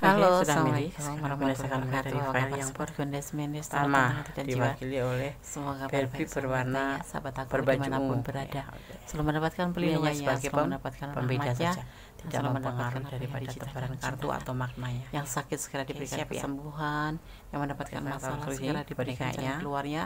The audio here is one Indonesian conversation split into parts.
Halo, sudah milih Assalamualaikum berdasarkan warahmatullahi materi wabarakatuh. file yang pertama diwakili oleh Semoga Barbie berwarna sahabat aku berbaju dimanapun ungu berada, ya. selalu mendapatkan Ini hanya pelindungannya, sebagai selalu mendapatkan pembeda rahmatnya, saja, tidak selalu mempengaruhi mendapatkan daripada tebaran kartu atau maknanya. yang sakit segera diberikan siap ya? kesembuhan, yang mendapatkan Kita masalah taruh segera ini, diberikan bonekanya. jalan keluarnya.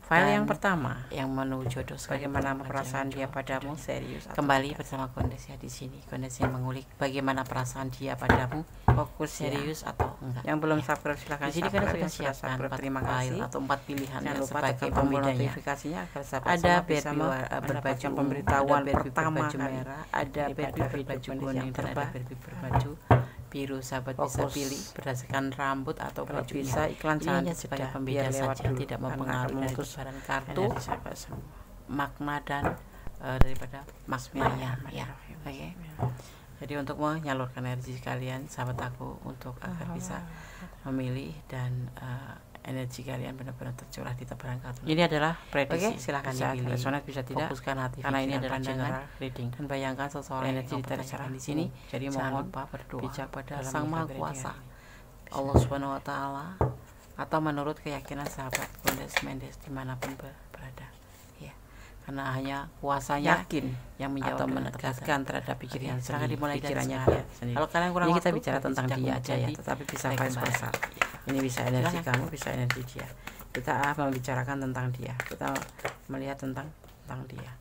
File Dan yang pertama, yang menuju jodoh segera bagaimana diberikan perasaan jalan dia padamu, jodohnya. serius atau Kembali tidak? bersama Kondesi di sini. Kondesi mengulik bagaimana perasaan dia padamu, Fokus ya. serius atau enggak. Yang belum Ya. subscribe silahkan Di sini kan subscribe. sudah Yang sudah siapkan subscribe 4 terima file kasih. atau 4 pilihan Jangan yang lupa sebagai tekan tombol pembedanya. notifikasinya agar sahabat Ada semua bisa Barbie mendapatkan berbaju ungu, pemberitahuan ada Barbie pertama berbaju kali merah, ada daripada Barbie video berbaju Kondisi kuning, yang dan ada terbaik. Barbie berbaju biru. Sahabat bisa Fokus. pilih berdasarkan rambut atau Kalau bajunya. bisa iklan Ini jangan hanya sebagai dijeda, pembeda biar lewat saja, dulu, tidak karena mempengaruhi akan dari memutus tebaran kartu, energi sahabat semua. makna dan daripada maknanya ya. Oke. Jadi untuk menyalurkan energi kalian, sahabat aku, untuk agar bisa memilih dan energi kalian benar-benar tercurah di tebaran kartu. Ini adalah prediksi. Oke, silahkan bisa dipilih. resonate, bisa tidak. Fokuskan hati, Karena ini pikiran, adalah pandangan, general reading, dan bayangkan seseorang energi yang terserah di sini. jadi Jangan mohon lupa berdoa bijak kepada dalam Sang Maha menyikapi Kuasa, readingan Allah Subhanahu Wa Taala, atau menurut keyakinan sahabat Kondes Mendes dimanapun berada. Ya, karena hanya kuasanya yakin yang menjawab atau dengan menegaskan terhadap pikiran Silahkan dimulai dari pikirannya sekarang. dia sendiri. Kalau kalian kurang Ini kita waktu, bicara tentang sudah dia aja ya, jadi, tetapi bisa saya vice kembali. versa. Ini bisa energi Silahkan. kamu, bisa energi dia. Kita membicarakan tentang dia, kita melihat tentang dia.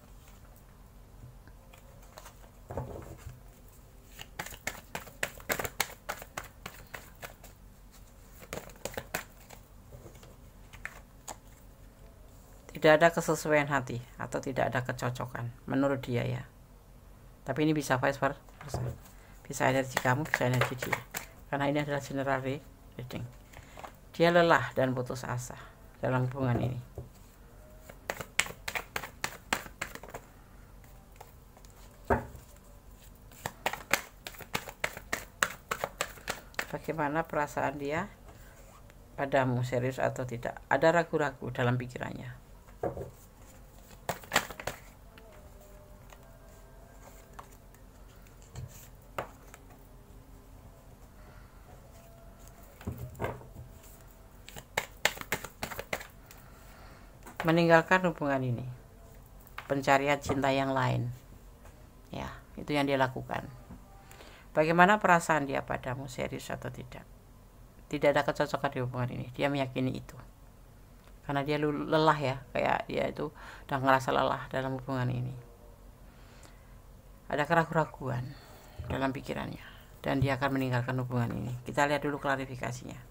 Tidak ada kesesuaian hati atau tidak ada kecocokan menurut dia ya. Tapi ini bisa vice versa. Bisa energi kamu, bisa energi dia. Karena ini adalah general reading. Dia lelah dan putus asa dalam hubungan ini. Bagaimana perasaan dia padamu, serius atau tidak? Ada ragu-ragu dalam pikirannya. Meninggalkan hubungan ini, pencarian cinta yang lain ya, itu yang dia lakukan. Bagaimana perasaan dia padamu, serius atau tidak? Tidak ada kecocokan di hubungan ini, dia meyakini itu karena dia lelah ya, kayak dia itu udah ngerasa lelah dalam hubungan ini. Ada keraguan-raguan dalam pikirannya dan dia akan meninggalkan hubungan ini. Kita lihat dulu klarifikasinya.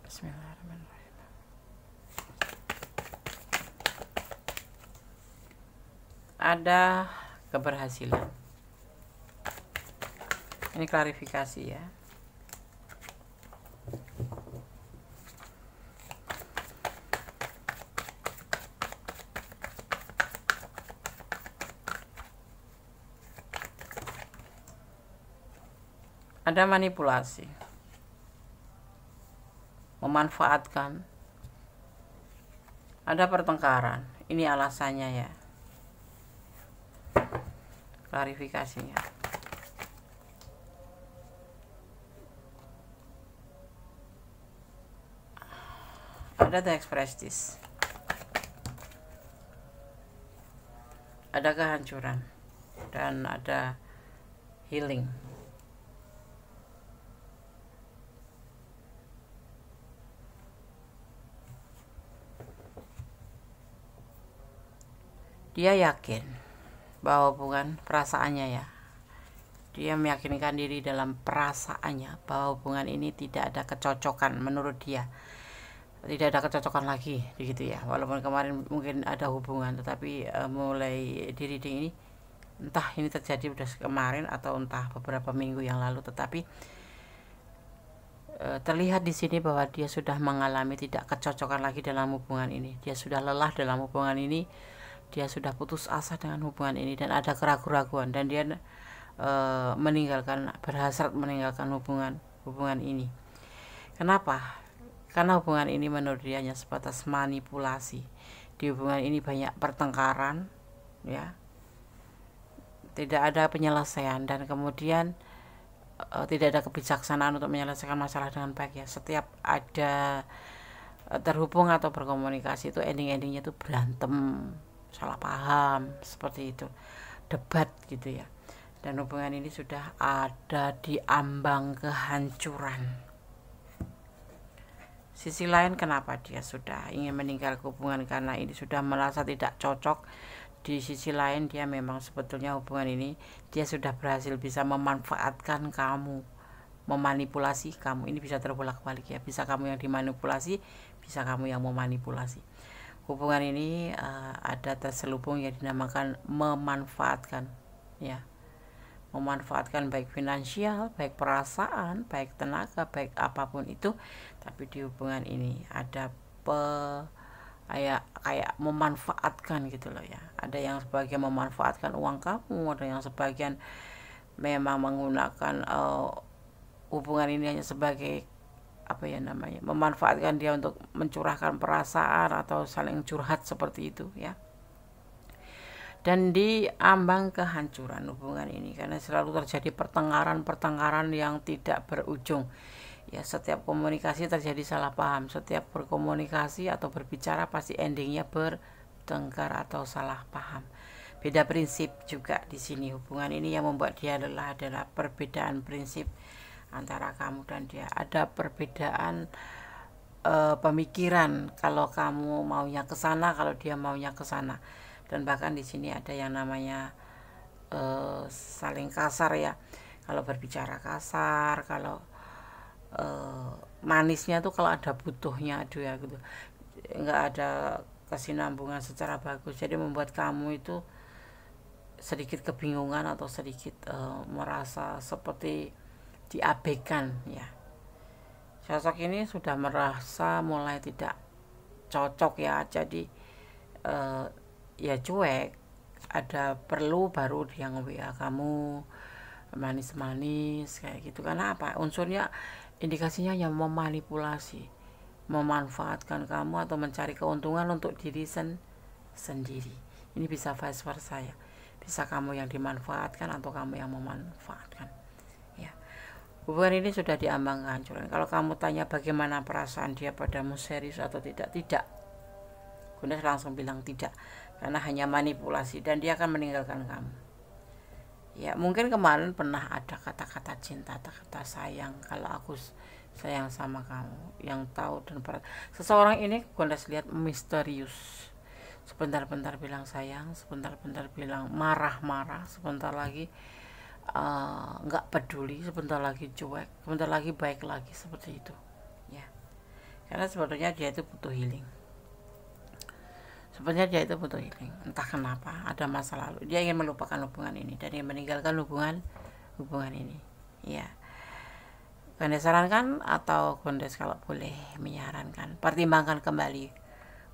Bismillahirrahmanirrahim. Ada keberhasilan. Ini klarifikasi ya. Ada manipulasi, memanfaatkan, ada pertengkaran. Ini alasannya ya, klarifikasinya. Ada the expressis, ada kehancuran dan ada healing. Dia yakin bahwa hubungan perasaannya ya, dia meyakinkan diri dalam perasaannya bahwa hubungan ini tidak ada kecocokan. Menurut dia tidak ada kecocokan lagi begitu ya, walaupun kemarin mungkin ada hubungan, tetapi mulai di reading ini, entah ini terjadi udah kemarin atau entah beberapa minggu yang lalu, tetapi terlihat di sini bahwa dia sudah mengalami tidak kecocokan lagi dalam hubungan ini. Dia sudah lelah dalam hubungan ini, dia sudah putus asa dengan hubungan ini, dan ada keraguan-raguan, dan dia berhasrat meninggalkan hubungan ini. Kenapa? Karena hubungan ini menurut dia hanya sebatas manipulasi. Di hubungan ini banyak pertengkaran, ya, tidak ada penyelesaian, dan kemudian tidak ada kebijaksanaan untuk menyelesaikan masalah dengan baik, ya. Setiap ada terhubung atau berkomunikasi itu endingnya itu berantem, salah paham, seperti itu, debat gitu, ya. Dan hubungan ini sudah ada di ambang kehancuran. Sisi lain, kenapa dia sudah ingin meninggalkan hubungan? Karena ini sudah merasa tidak cocok. Di sisi lain, dia memang sebetulnya hubungan ini dia sudah berhasil bisa memanfaatkan kamu, memanipulasi kamu. Ini bisa terbolak-balik, ya. Bisa kamu yang dimanipulasi, bisa kamu yang memanipulasi. Hubungan ini ada terselubung yang dinamakan memanfaatkan, ya. Memanfaatkan baik finansial, baik perasaan, baik tenaga, baik apapun itu. Tapi di hubungan ini ada kayak memanfaatkan gitu loh, ya. Ada yang sebagian memanfaatkan uang kamu, ada yang sebagian memang menggunakan hubungan ini hanya sebagai memanfaatkan dia untuk mencurahkan perasaan atau saling curhat, seperti itu, ya. Dan di ambang kehancuran hubungan ini karena selalu terjadi pertengkaran yang tidak berujung, ya. Setiap komunikasi terjadi salah paham, setiap berkomunikasi atau berbicara pasti endingnya bertengkar atau salah paham. Beda prinsip juga di sini. Hubungan ini yang membuat dia lelah adalah perbedaan prinsip antara kamu dan dia. Ada perbedaan pemikiran, kalau kamu maunya ke sana, kalau dia maunya ke sana. Dan bahkan di sini ada yang namanya saling kasar, ya. Kalau berbicara kasar, kalau manisnya tuh kalau ada butuhnya, ya gitu, nggak ada kesinambungan secara bagus. Jadi membuat kamu itu sedikit kebingungan atau sedikit merasa seperti diabaikan, ya. Sosok ini sudah merasa mulai tidak cocok, ya. Jadi ya cuek. Ada perlu baru dia nge-WA kamu manis-manis kayak gitu. Karena apa? Unsurnya, indikasinya yang memanipulasi, memanfaatkan kamu atau mencari keuntungan untuk diri sendiri. Ini bisa vice versa, ya. Bisa kamu yang dimanfaatkan atau kamu yang memanfaatkan, ya. Hubungan ini sudah diambang kehancuran. Kalau kamu tanya bagaimana perasaan dia padamu, serius atau tidak, Bunda langsung bilang tidak, karena hanya manipulasi dan dia akan meninggalkan kamu, ya. Mungkin kemarin pernah ada kata-kata cinta, kata-kata sayang, kalau aku sayang sama kamu, yang tahu dan seseorang ini Bunda lihat misterius, sebentar-bentar bilang sayang, sebentar-bentar bilang marah-marah, sebentar lagi nggak peduli, sebentar lagi cuek, sebentar lagi baik lagi, seperti itu, ya. Karena sebetulnya dia itu butuh healing. Entah kenapa ada masa lalu, dia ingin melupakan hubungan ini dan ingin meninggalkan hubungan ini, ya. Gondes sarankan atau Gondes kalau boleh menyarankan, pertimbangkan kembali.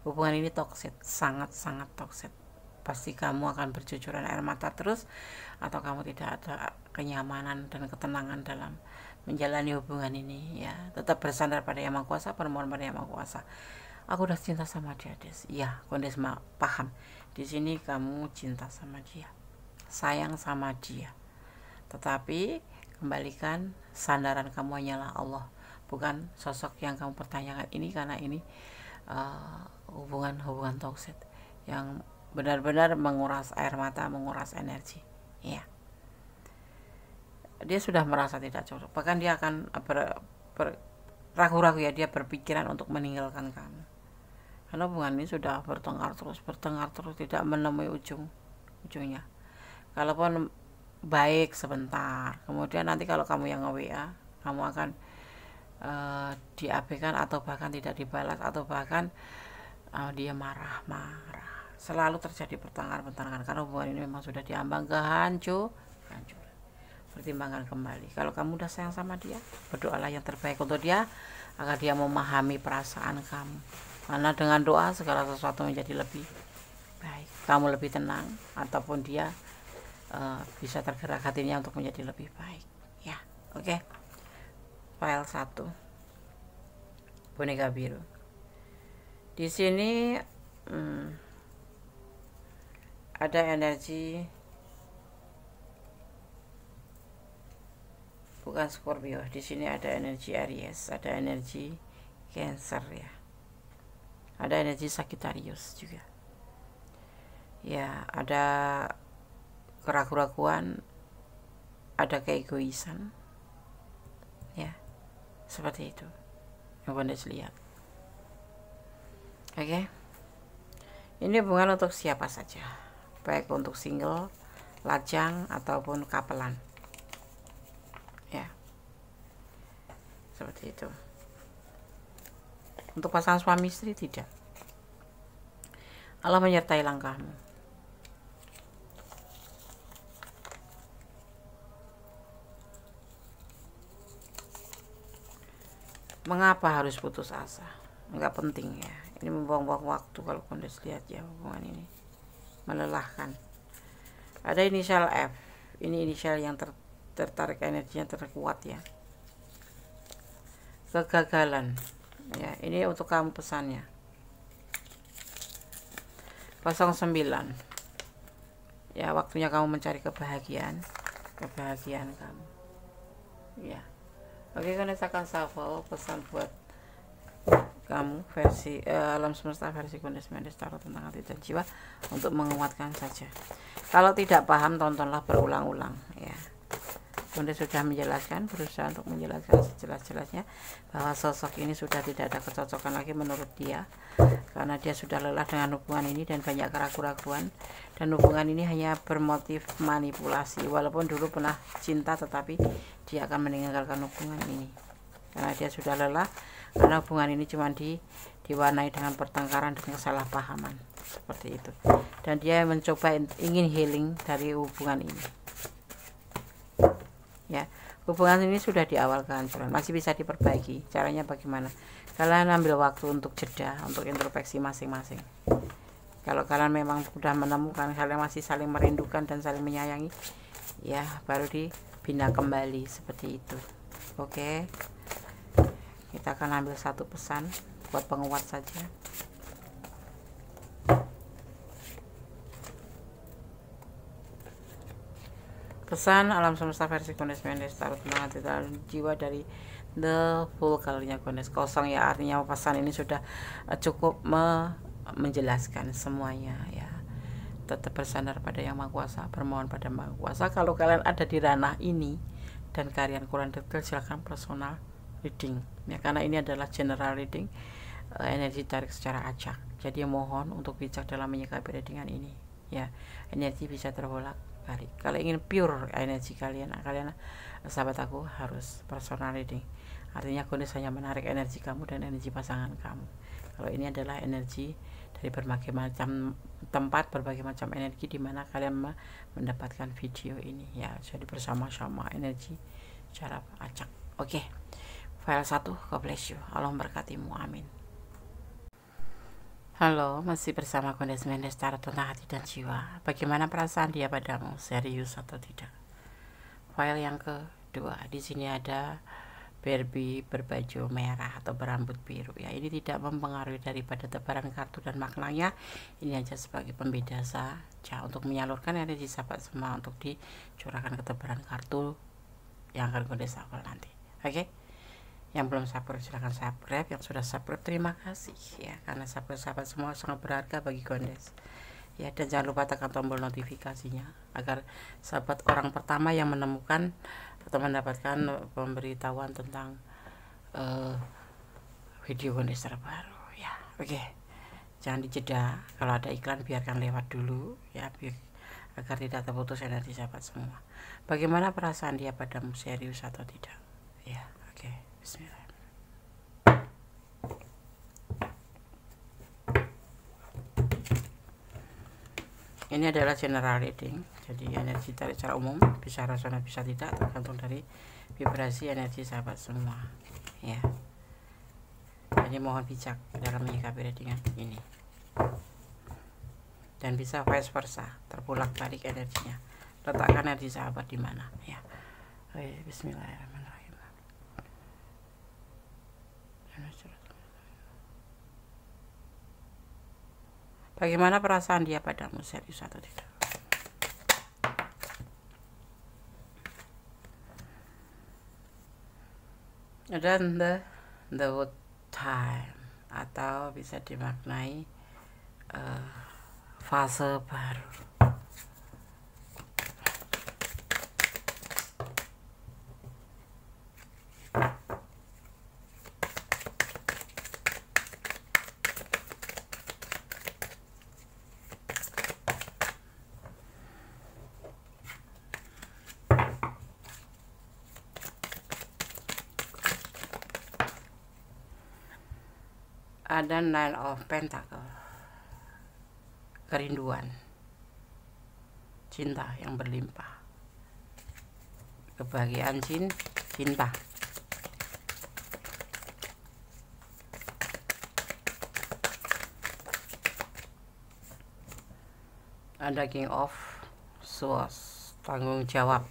Hubungan ini toksik, sangat-sangat toksik. Pasti kamu akan bercucuran air mata terus, atau kamu tidak ada kenyamanan dan ketenangan dalam menjalani hubungan ini, ya. Tetap bersandar pada Yang Maha Kuasa, permohon pada Yang Maha Kuasa. Aku udah cinta sama dia, Des. Iya, Gondes paham. Di sini kamu cinta sama dia, sayang sama dia. Tetapi kembalikan sandaran kamu hanyalah Allah, bukan sosok yang kamu pertanyakan ini, karena ini hubungan toksik yang benar-benar menguras air mata, menguras energi, ya. Dia sudah merasa tidak cocok, bahkan dia akan ragu-ragu, ya. Dia berpikiran untuk meninggalkan kamu karena hubungan ini sudah bertengkar terus, tidak menemui ujungnya. Kalaupun baik sebentar, kemudian nanti kalau kamu yang nge-WA, kamu akan diabaikan atau bahkan tidak dibalas, atau bahkan dia marah-marah. Selalu terjadi pertengkaran karena hubungan ini memang sudah diambang kehancuran. Pertimbangkan kembali. Kalau kamu udah sayang sama dia, berdoalah yang terbaik untuk dia agar dia memahami perasaan kamu. Karena dengan doa segala sesuatu menjadi lebih baik. Kamu lebih tenang, ataupun dia bisa tergerak hatinya untuk menjadi lebih baik ya. Oke. File 1 boneka biru. Di sini ada energi bukan Scorpio, di sini ada energi Aries, ada energi Cancer ya, ada energi Sagittarius juga ya, ada keraguan-keraguan, ada keegoisan ya, seperti itu yang Anda lihat. Oke. Ini hubungan untuk siapa saja, baik untuk single, lajang ataupun kapelan ya, seperti itu. Untuk pasangan suami istri tidak. Allah menyertai langkahmu. Mengapa harus putus asa? Enggak penting ya, ini membuang-buang waktu kalau Anda lihat ya, hubungan ini melelahkan. Ada inisial F, ini inisial yang tertarik energinya terkuat ya. Kegagalan ya, ini untuk kamu pesannya. 09 ya, waktunya kamu mencari kebahagiaan kamu ya. Oke, kan saya akan shuffle pesan buat kamu versi alam semesta versi Kondes Mendes Tarot tentang hati dan jiwa untuk menguatkan saja. Kalau tidak paham, tontonlah berulang-ulang ya. Kondes sudah menjelaskan, berusaha untuk menjelaskan sejelas-jelasnya bahwa sosok ini sudah tidak ada kecocokan lagi menurut dia, karena dia sudah lelah dengan hubungan ini dan banyak keraguan-keraguan, dan hubungan ini hanya bermotif manipulasi. Walaupun dulu pernah cinta, tetapi dia akan meninggalkan hubungan ini karena dia sudah lelah, karena hubungan ini cuma diwarnai dengan pertengkaran dan kesalahpahaman seperti itu, dan dia mencoba ingin healing dari hubungan ini ya. Hubungan ini sudah di awal kehancuran, masih bisa diperbaiki. Caranya bagaimana? Kalian ambil waktu untuk jeda, untuk introspeksi masing-masing. Kalau kalian memang sudah menemukan kalian masih saling merindukan dan saling menyayangi ya, baru dibina kembali seperti itu. Oke, kita akan ambil satu pesan buat penguat saja. Pesan alam semesta versi Kondes Mendes Tarot tentang hati dan jiwa dari The Fool. Kalinya Kondes kosong ya, artinya pesan ini sudah cukup menjelaskan semuanya ya. Tetap bersandar pada Yang Maha Kuasa, bermohon pada Maha Kuasa. Kalau kalian ada di ranah ini dan kalian kurang detail, silakan personal reading ya, karena ini adalah general reading, energi tarik secara acak. Jadi mohon untuk bijak dalam menyikapi readingan ini ya. Energi bisa terbolak balik. Kalau ingin pure energi kalian sahabat aku, harus personal reading. Artinya Kondes hanya menarik energi kamu dan energi pasangan kamu. Kalau ini adalah energi dari berbagai macam tempat, berbagai macam energi di mana kalian mendapatkan video ini ya. Jadi bersama-sama energi secara acak. Oke. File 1, God bless you. Allah memberkatimu. Amin. Halo, masih bersama Kondes Mendes Tarot tentang hati dan jiwa. Bagaimana perasaan dia padamu? Serius atau tidak? File yang kedua, di sini ada Barbie berbaju merah atau berambut biru ya. Ini tidak mempengaruhi daripada tebaran kartu dan maknanya. Ini hanya sebagai pembeda saja untuk menyalurkan energi sahabat semua untuk dicurahkan ke tebaran kartu yang akan Kondes shuffle nanti. Oke. Yang belum subscribe silahkan subscribe, yang sudah subscribe terima kasih ya, karena subscribe sahabat semua sangat berharga bagi Kondes ya. Dan jangan lupa tekan tombol notifikasinya agar sahabat orang pertama yang menemukan atau mendapatkan pemberitahuan tentang video Kondes terbaru ya. Oke, jangan dijeda, kalau ada iklan biarkan lewat dulu ya, agar tidak terputus energi sahabat semua. Bagaimana perasaan dia padamu? Serius atau tidak ya? Oke. Bismillah. Ini adalah general reading, jadi energi tarik secara umum bisa resonans bisa tidak, tergantung dari vibrasi energi sahabat semua ya. Jadi mohon bijak dalam menyikapi readingan ini, dan bisa vice versa, terbulak balik energinya. letakkan energi sahabat di mana ya. Oke, bismillahirrahmanirrahim. Bagaimana perasaan dia padamu, serius atau tidak? Dan the time, atau bisa dimaknai fase baru. Ada Nine of Pentacle, kerinduan, cinta yang berlimpah, kebahagiaan, cinta. Ada King of Swords, tanggung jawab.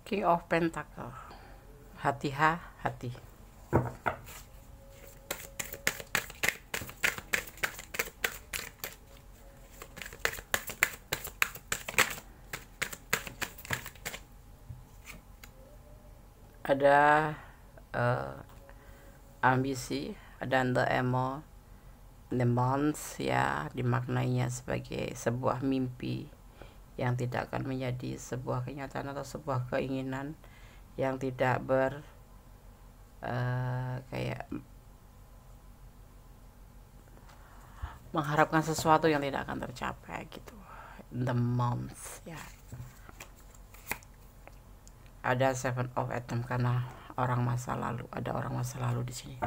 King of Pentacle, hati. Ada ambisi, ada the months ya, dimaknainya sebagai sebuah mimpi yang tidak akan menjadi sebuah kenyataan atau sebuah keinginan yang tidak kayak mengharapkan sesuatu yang tidak akan tercapai gitu. The months ya. Ada Seven of Atom karena orang masa lalu, ada orang masa lalu di sini.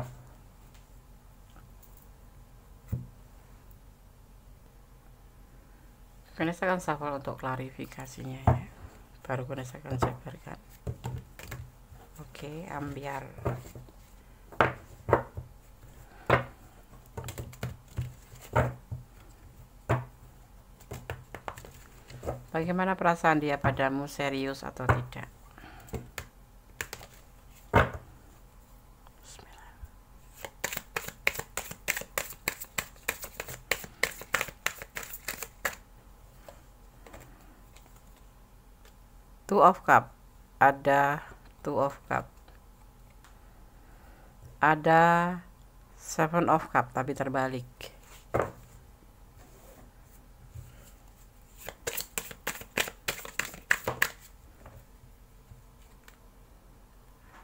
Vanessa akan shuffle untuk klarifikasinya ya. Baru Vanessa akan jabarkan. Oke, ambiar. Bagaimana perasaan dia padamu, serius atau tidak? Two of Cup, ada Two of Cup, ada Seven of Cup tapi terbalik.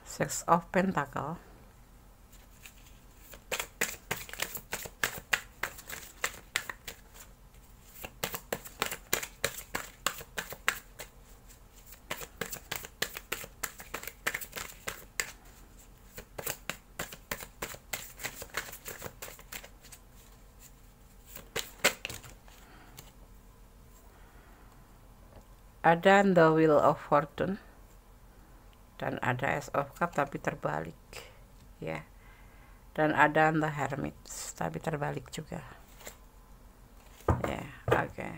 Six of Pentacle, ada The Wheel of Fortune, dan ada Ace of Cup tapi terbalik ya, dan ada The Hermit tapi terbalik juga ya. Oke.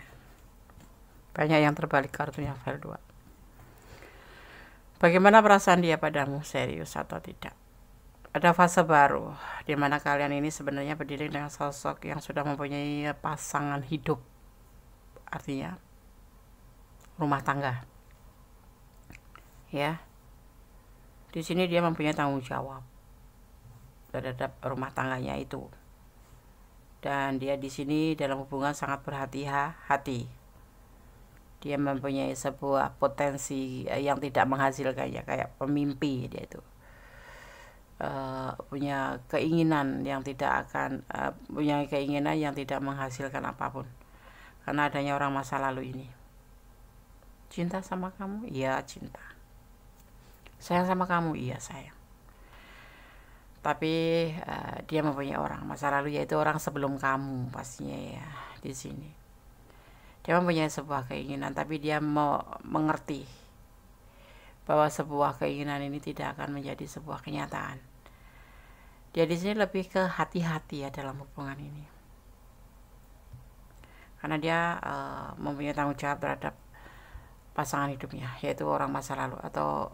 Banyak yang terbalik kartunya file 2. Bagaimana perasaan dia padamu, serius atau tidak? Ada fase baru di mana kalian ini sebenarnya berdiri dengan sosok yang sudah mempunyai pasangan hidup, artinya rumah tangga ya. Di sini dia mempunyai tanggung jawab terhadap rumah tangganya itu, dan dia di sini dalam hubungan sangat berhati-hati. Dia mempunyai sebuah potensi yang tidak menghasilkannya, kayak pemimpi dia itu. Punya keinginan yang tidak menghasilkan apapun karena adanya orang masa lalu ini. Cinta sama kamu? Iya, cinta. Sayang sama kamu? Iya, sayang. tapi dia mempunyai orang masa lalu, yaitu orang sebelum kamu pastinya ya. Di sini dia mempunyai sebuah keinginan, tapi dia mau mengerti bahwa sebuah keinginan ini tidak akan menjadi sebuah kenyataan. Dia di sini lebih ke hati-hati ya dalam hubungan ini, karena dia mempunyai tanggung jawab terhadap pasangan hidupnya, yaitu orang masa lalu atau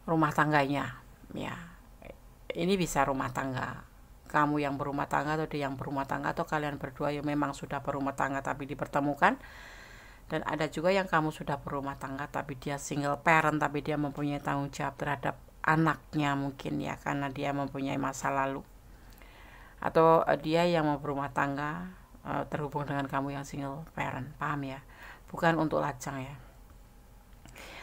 rumah tangganya ya. Ini bisa rumah tangga, kamu yang berumah tangga atau dia yang berumah tangga, atau kalian berdua yang memang sudah berumah tangga tapi dipertemukan. Dan ada juga yang kamu sudah berumah tangga tapi dia single parent, tapi dia mempunyai tanggung jawab terhadap anaknya mungkin ya, karena dia mempunyai masa lalu. Atau dia yang mau berumah tangga terhubung dengan kamu yang single parent, paham ya? Bukan untuk lajang ya,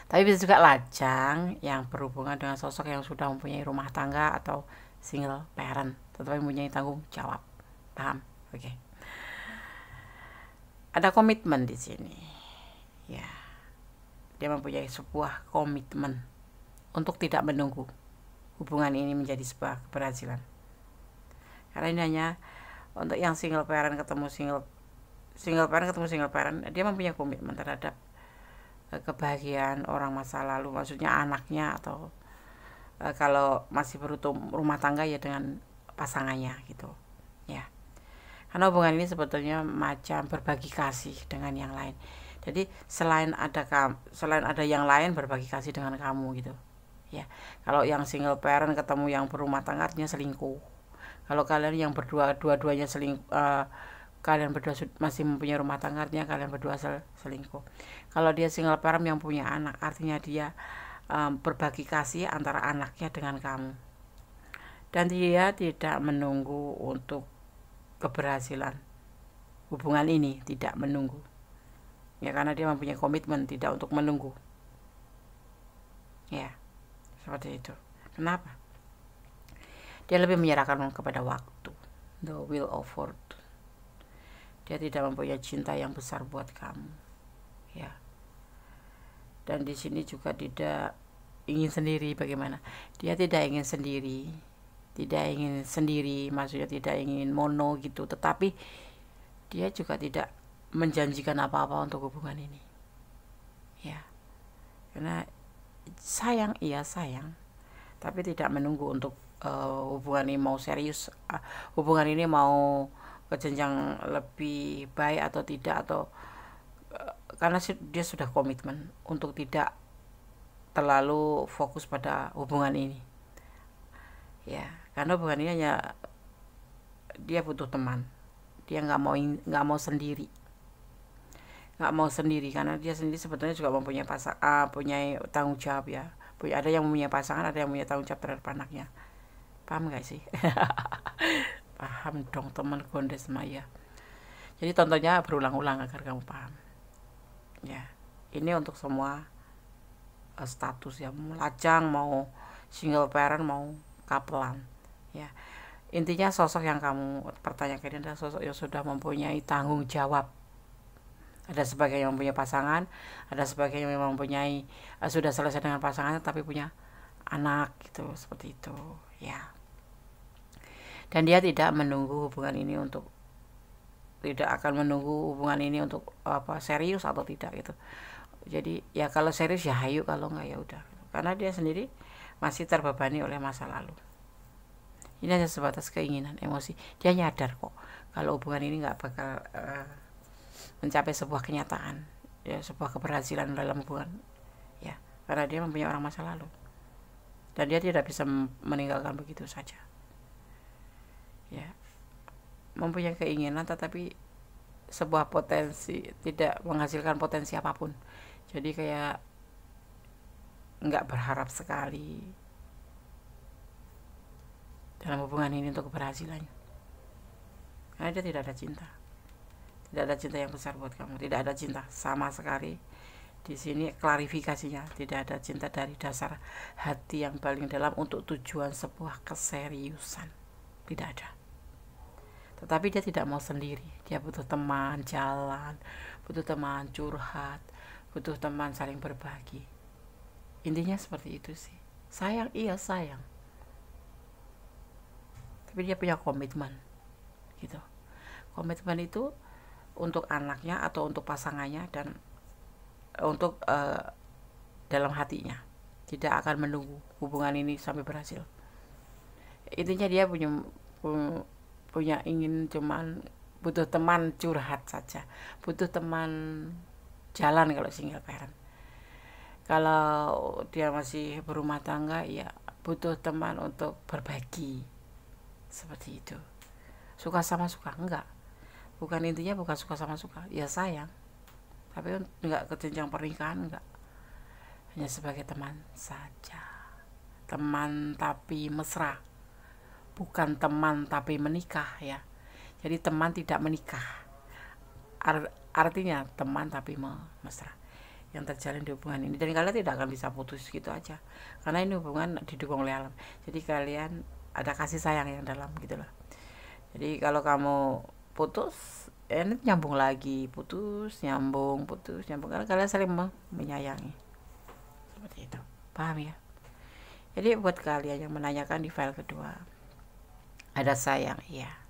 tapi bisa juga lajang yang berhubungan dengan sosok yang sudah mempunyai rumah tangga atau single parent, tetapi mempunyai tanggung jawab, paham? Oke. Ada komitmen di sini ya, dia mempunyai sebuah komitmen untuk tidak menunggu hubungan ini menjadi sebuah keberhasilan. Karena ini hanya untuk yang single parent ketemu single parent, dia mempunyai komitmen terhadap kebahagiaan orang masa lalu, maksudnya anaknya, atau kalau masih berumah tangga ya dengan pasangannya gitu ya. Karena hubungan ini sebetulnya macam berbagi kasih dengan yang lain. Jadi selain ada yang lain berbagi kasih dengan kamu gitu ya. Kalau yang single parent ketemu yang berumah tangga artinya selingkuh. Kalau kalian yang dua-duanya kalian berdua masih mempunyai rumah tangga, artinya kalian berdua selingkuh. Kalau dia single parent yang punya anak, artinya dia berbagi kasih antara anaknya dengan kamu. Dan dia tidak menunggu untuk keberhasilan hubungan ini, tidak menunggu ya, karena dia mempunyai komitmen tidak untuk menunggu ya, seperti itu. Kenapa? Dia lebih menyerahkan kepada waktu, the will of fortune. Dia tidak mempunyai cinta yang besar buat kamu ya. Dan di sini juga tidak ingin sendiri. Bagaimana? Dia tidak ingin sendiri, maksudnya tidak ingin mono gitu, tetapi dia juga tidak menjanjikan apa-apa untuk hubungan ini ya. Karena sayang, tapi tidak menunggu untuk hubungan ini mau serius, hubungan ini mau ke jenjang lebih baik atau tidak, atau karena dia sudah komitmen untuk tidak terlalu fokus pada hubungan ini ya. Karena hubungan ini hanya dia butuh teman, dia nggak mau sendiri, karena dia sendiri sebetulnya juga mempunyai punya tanggung jawab ya. Ada yang mempunyai pasangan, ada yang punya tanggung jawab terhadap anaknya. Paham gak sih? Paham dong teman Gondes Maya. Jadi tontonnya berulang-ulang agar kamu paham ya. Ini untuk semua status ya, mau lajang, mau single parent, mau kapelan ya. Intinya sosok yang kamu pertanyakan ini adalah sosok yang sudah mempunyai tanggung jawab. Ada sebagian yang mempunyai pasangan, ada sebagian yang memang mempunyai sudah selesai dengan pasangannya tapi punya anak gitu, seperti itu ya. Dan dia tidak akan menunggu hubungan ini untuk serius atau tidak gitu. Jadi ya kalau serius ya hayu, kalau enggak ya udah. Karena dia sendiri masih terbebani oleh masa lalu. Ini hanya sebatas keinginan, emosi. Dia nyadar kok kalau hubungan ini nggak bakal mencapai sebuah kenyataan ya, sebuah keberhasilan dalam hubungan ya, karena dia mempunyai orang masa lalu dan dia tidak bisa meninggalkan begitu saja ya. Mempunyai keinginan tetapi sebuah potensi tidak menghasilkan potensi apapun, jadi kayak nggak berharap sekali dalam hubungan ini untuk keberhasilannya, karena dia tidak ada cinta. Tidak ada cinta yang besar buat kamu, tidak ada cinta sama sekali. Di sini klarifikasinya, tidak ada cinta dari dasar hati yang paling dalam untuk tujuan sebuah keseriusan, tidak ada. Tetapi dia tidak mau sendiri, dia butuh teman jalan, butuh teman curhat, butuh teman saling berbagi. Intinya seperti itu sih Sayang, iya sayang, tapi dia punya komitmen gitu. Komitmen itu untuk anaknya atau untuk pasangannya, dan untuk dalam hatinya, tidak akan menunggu hubungan ini sampai berhasil. Intinya dia punya ingin, cuman butuh teman curhat saja, butuh teman jalan kalau single parent. Kalau dia masih berumah tangga, ya butuh teman untuk berbagi, seperti itu. Suka sama suka enggak, bukan intinya, bukan suka sama suka, ya sayang, tapi enggak ke jenjang pernikahan, enggak, hanya sebagai teman saja. Teman tapi mesra, bukan teman tapi menikah ya. Jadi teman tidak menikah, artinya teman tapi mesra yang terjalin di hubungan ini, dan kalian tidak akan bisa putus gitu aja, karena ini hubungan didukung oleh alam. Jadi kalian ada kasih sayang yang dalam gitu loh. Jadi kalau kamu putus, ini nyambung lagi, putus nyambung, karena kalian saling menyayangi, seperti itu. Paham ya? Jadi buat kalian yang menanyakan di file kedua, ada sayang, iya.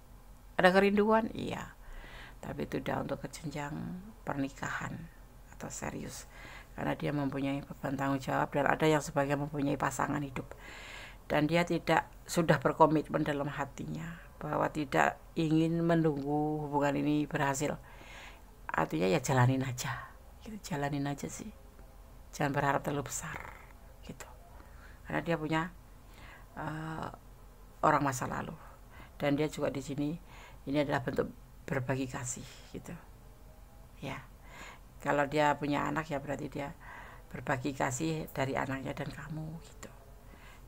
Ada kerinduan, iya. Tapi itu udah untuk ke jenjang pernikahan atau serius, karena dia mempunyai beban tanggung jawab, dan ada yang sebagian mempunyai pasangan hidup, dan dia tidak sudah berkomitmen dalam hatinya bahwa tidak ingin menunggu hubungan ini berhasil. Artinya ya jalanin aja gitu, jalanin aja sih, jangan berharap terlalu besar gitu, karena dia punya orang masa lalu, dan dia juga di sini, ini adalah bentuk berbagi kasih gitu ya. Kalau dia punya anak, ya berarti dia berbagi kasih dari anaknya dan kamu gitu,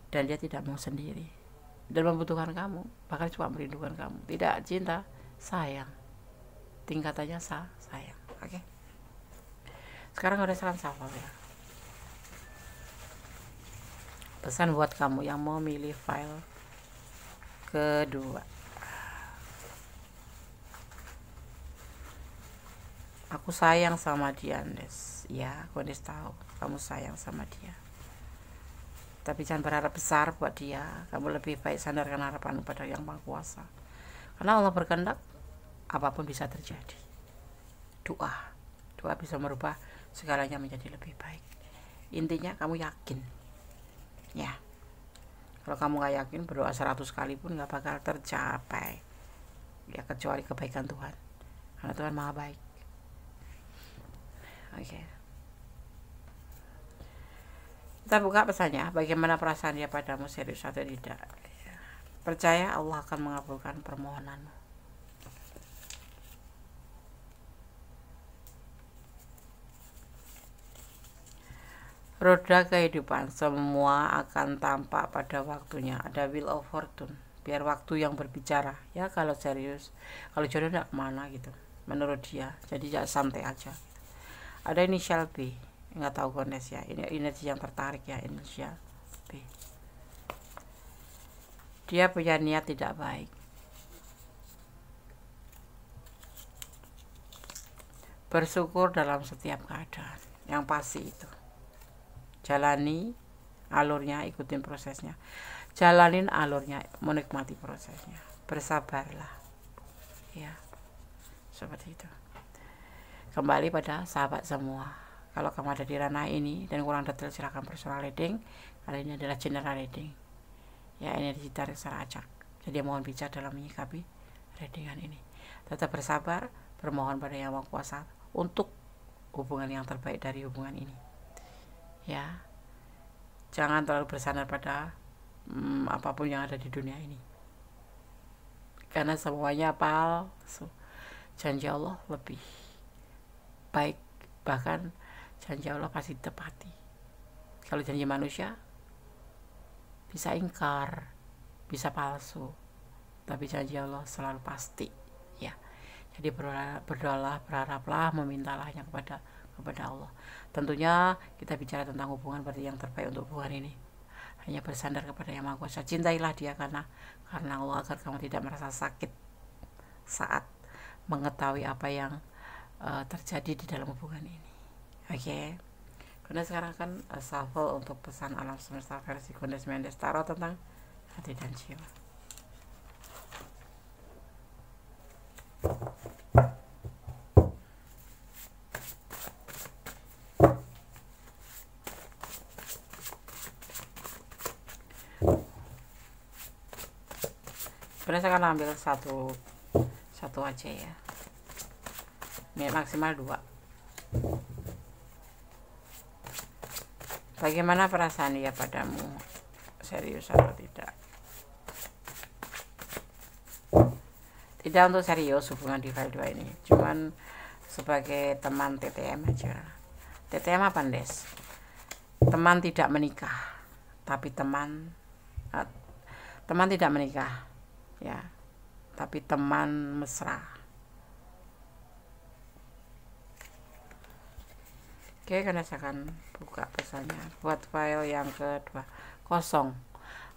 dan dia tidak mau sendiri dan membutuhkan kamu, bahkan cuma merindukan kamu, tidak cinta, sayang, tingkatannya sayang. Oke. Sekarang udah salam sapa ya. Pesan buat kamu yang mau milih file kedua, aku sayang sama dia, Andes. Ya, aku Andes tahu kamu sayang sama dia, tapi jangan berharap besar buat dia. Kamu lebih baik sandarkan harapan pada Yang Maha Kuasa, karena Allah berkehendak apapun bisa terjadi. Doa bisa merubah segalanya menjadi lebih baik. Intinya kamu yakin ya. Kalau kamu gak yakin, berdoa 100 kali pun gak bakal tercapai ya, kecuali kebaikan Tuhan, karena Tuhan Maha baik. Oke. Kita buka pesannya, bagaimana perasaan dia padamu, serius atau tidak. Percaya Allah akan mengabulkan permohonanmu. Roda kehidupan, semua akan tampak pada waktunya. Ada wheel of fortune, biar waktu yang berbicara ya. Kalau serius, kalau jodoh gak kemana gitu menurut dia, jadi ya santai aja. Ada inisial B, nggak tahu Gones ya, ini energi yang tertarik ya, inisial B. Dia punya niat tidak baik, bersyukur dalam setiap keadaan, yang pasti itu. Jalani alurnya, ikutin prosesnya, jalanin alurnya, menikmati prosesnya, bersabarlah ya, seperti itu. Kembali pada sahabat semua, kalau kamu ada di ranah ini dan kurang detail, silahkan personal reading. Kali ini adalah general reading ya, ini ditarik secara acak, jadi mohon bijak dalam menyikapi readingan ini. Tetap bersabar, bermohon pada Yang Maha Kuasa untuk hubungan yang terbaik dari hubungan ini ya. Jangan terlalu bersandar pada apapun yang ada di dunia ini, karena semuanya palsu. Janji Allah lebih baik, bahkan janji Allah pasti ditepati. Kalau janji manusia bisa ingkar, bisa palsu, tapi janji Allah selalu pasti ya. Jadi berdoalah, berharaplah, memintalah hanya kepada Allah. Tentunya kita bicara tentang hubungan, berarti yang terbaik untuk hubungan ini hanya bersandar kepada Yang Maha Kuasa. Cintailah dia karena Allah, agar kamu tidak merasa sakit saat mengetahui apa yang terjadi di dalam hubungan ini. Oke. Kemudian sekarang kan shuffle untuk pesan alam semesta versi Gondes Mendes Tarot tentang hati dan jiwa. Kemudian saya akan ambil satu aja ya, ini maksimal 2. Bagaimana perasaan dia padamu, serius atau tidak? Tidak untuk serius hubungan di file 2 ini, cuman sebagai teman TTM aja. TTM apa, Des? Teman tidak menikah, tapi teman tidak menikah ya, tapi teman mesra. Oke, karena saya akan buka pesannya buat file yang kedua, kosong.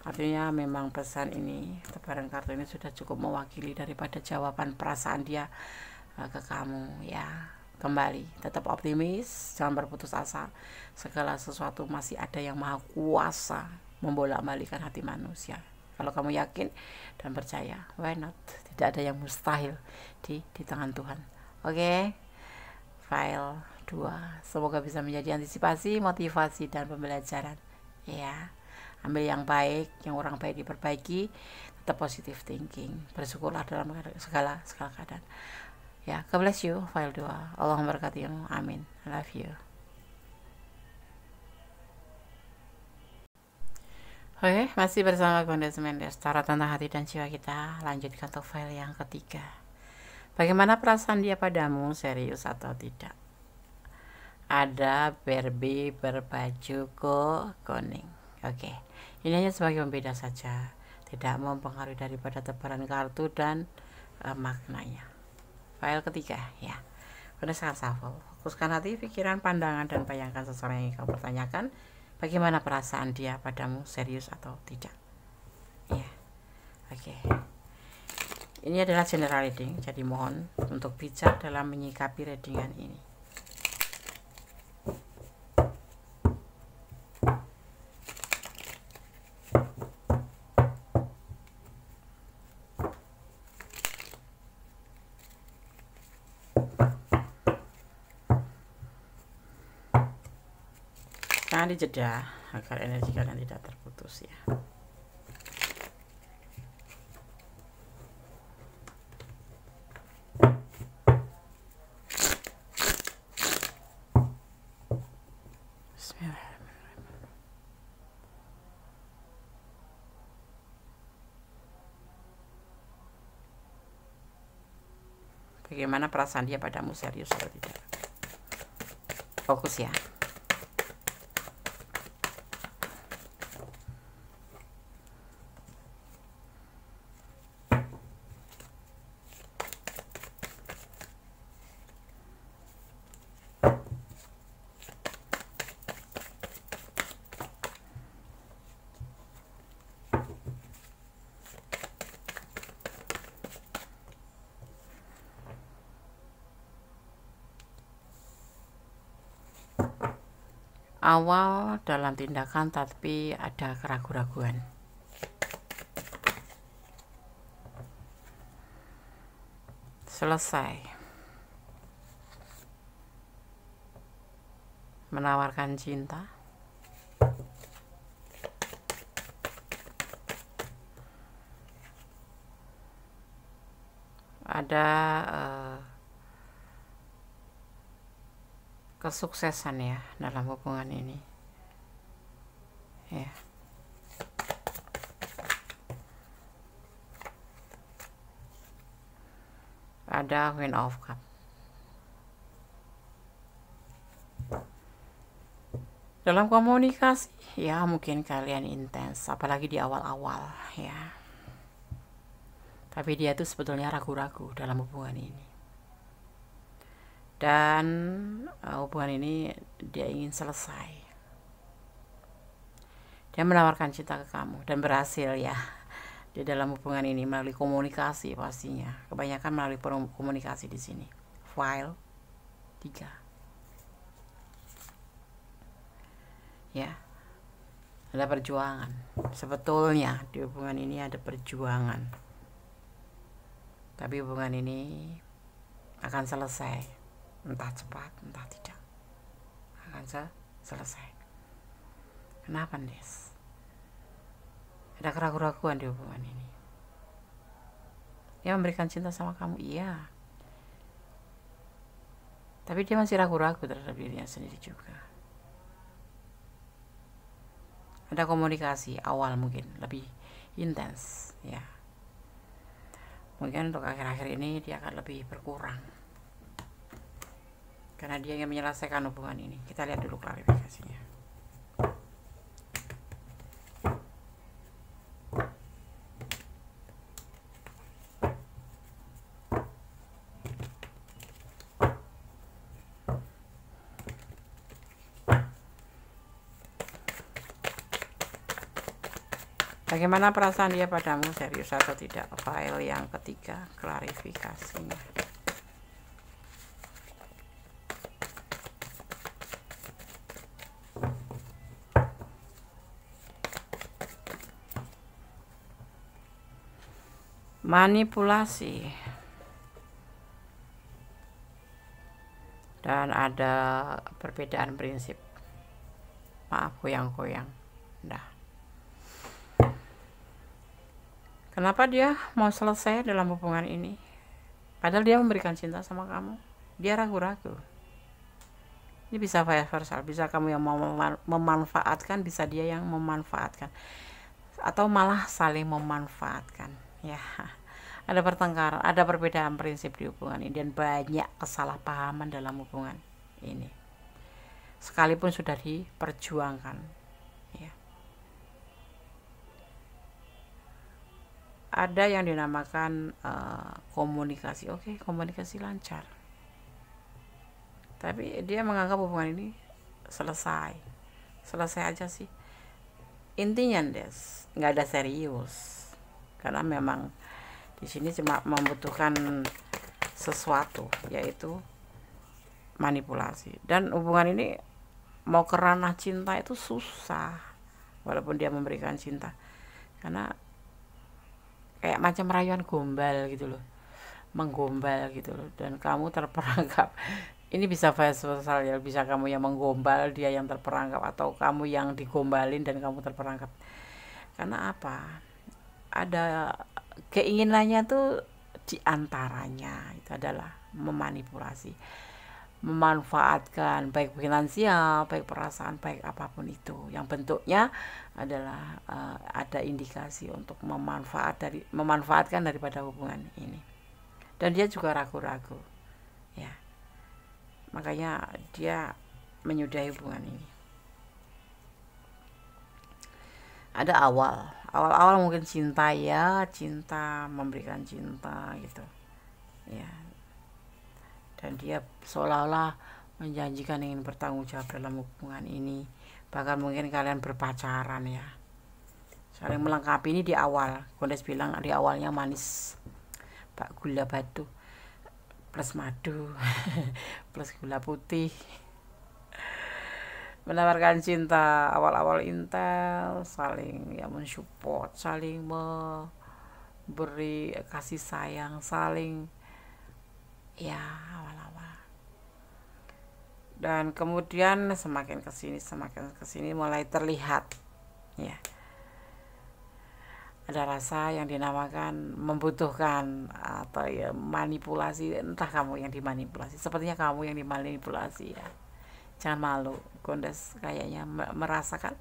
Artinya memang pesan ini, tebaran kartu ini sudah cukup mewakili daripada jawaban perasaan dia ke kamu ya. Kembali, tetap optimis, jangan berputus asa. Segala sesuatu masih ada yang maha kuasa membolak-balikan hati manusia. Kalau kamu yakin dan percaya, why not? Tidak ada yang mustahil di tangan Tuhan. Oke, file 2 semoga bisa menjadi antisipasi, motivasi, dan pembelajaran ya. Ambil yang baik, yang orang baik diperbaiki, tetap positive thinking, bersyukurlah dalam segala keadaan ya. God bless you, file 2. Allah memberkatimu, amin. I love you. Oke, masih bersama Gondes Mendes Tarot tentang hati dan jiwa kita. Lanjutkan untuk file yang ketiga. Bagaimana perasaan dia padamu, serius atau tidak? Ada Barbie berbaju kuning. Oke, ini hanya sebagai pembeda saja, tidak mempengaruhi daripada tebaran kartu dan maknanya. File ketiga ya. Kemudian sekarang shuffle. Fokuskan hati, pikiran, pandangan, dan bayangkan seseorang yang kamu pertanyakan. Bagaimana perasaan dia padamu, serius atau tidak? Ya, oke. Ini adalah general reading, jadi mohon untuk bijak dalam menyikapi readingan ini. Jangan dijeda agar energi kalian tidak terputus ya. Bismillahirrahmanirrahim. Bagaimana perasaan dia padamu, serius atau tidak? Fokus ya. Awal dalam tindakan tapi ada keraguan-raguan. Selesai menawarkan cinta. Ada kesuksesan ya dalam hubungan ini ya. Ada Queen of Cup. Dalam komunikasi ya mungkin kalian intens, apalagi di awal-awal ya. Tapi dia tuh sebetulnya ragu-ragu dalam hubungan ini. Dan hubungan ini dia ingin selesai. Dia menawarkan cinta ke kamu dan berhasil ya di dalam hubungan ini melalui komunikasi pastinya. Kebanyakan melalui komunikasi di sini. File 3. ya. Ada perjuangan. Sebetulnya di hubungan ini ada perjuangan. Tapi hubungan ini akan selesai. Entah cepat, entah tidak. Akan selesai. Kenapa, Des? Ada keraguan-keraguan di hubungan ini. Dia memberikan cinta sama kamu, iya. Tapi dia masih ragu-ragu terhadap dirinya sendiri juga. Ada komunikasi awal mungkin lebih intens, ya. Mungkin untuk akhir-akhir ini dia akan lebih berkurang karena dia ingin menyelesaikan hubungan ini. Kita lihat dulu klarifikasinya. Bagaimana perasaan dia padamu, serius atau tidak? File yang ketiga, klarifikasinya. Manipulasi. Dan ada perbedaan prinsip. Maaf, goyang-goyang. Nah. Kenapa dia mau selesai dalam hubungan ini? Padahal dia memberikan cinta sama kamu. Dia ragu-ragu. Ini bisa vice versa. Bisa kamu yang mau memanfaatkan, bisa dia yang memanfaatkan. Atau malah saling memanfaatkan. Ya, ada pertengkaran, ada perbedaan prinsip di hubungan ini. Dan banyak kesalahpahaman dalam hubungan ini. Sekalipun sudah diperjuangkan. Ya. Ada yang dinamakan komunikasi. Oke, komunikasi lancar. Tapi dia menganggap hubungan ini selesai aja sih. Intinya, Des, nggak ada serius. Karena memang di sini cuma membutuhkan sesuatu, yaitu manipulasi. Dan hubungan ini mau ke ranah cinta itu susah, walaupun dia memberikan cinta. Karena kayak macam rayuan gombal gitu loh, menggombal gitu loh, dan kamu terperangkap. Ini bisa vice versa ya, bisa kamu yang menggombal, dia yang terperangkap, atau kamu yang digombalin dan kamu terperangkap. Karena apa? Ada keinginannya tuh diantaranya itu adalah memanipulasi, memanfaatkan, baik finansial, baik perasaan, baik apapun itu, yang bentuknya adalah ada indikasi untuk memanfaatkan daripada hubungan ini. Dan dia juga ragu-ragu, ya, makanya dia menyudahi hubungan ini. Ada awal mungkin cinta, ya, cinta, memberikan cinta gitu, ya. Dan dia seolah-olah menjanjikan ingin bertanggung jawab dalam hubungan ini. Bahkan mungkin kalian berpacaran, ya, saling melengkapi. Ini di awal. Gondes bilang di awalnya manis, Pak, gula batu plus madu plus gula putih. Menawarkan cinta, awal-awal intel, saling ya mensupport, saling memberi kasih sayang, saling, ya, awal-awal. Dan kemudian semakin kesini mulai terlihat, ya, ada rasa yang dinamakan membutuhkan atau ya manipulasi. Entah kamu yang dimanipulasi, sepertinya kamu yang dimanipulasi, ya. Jangan malu, Gondes kayaknya merasakan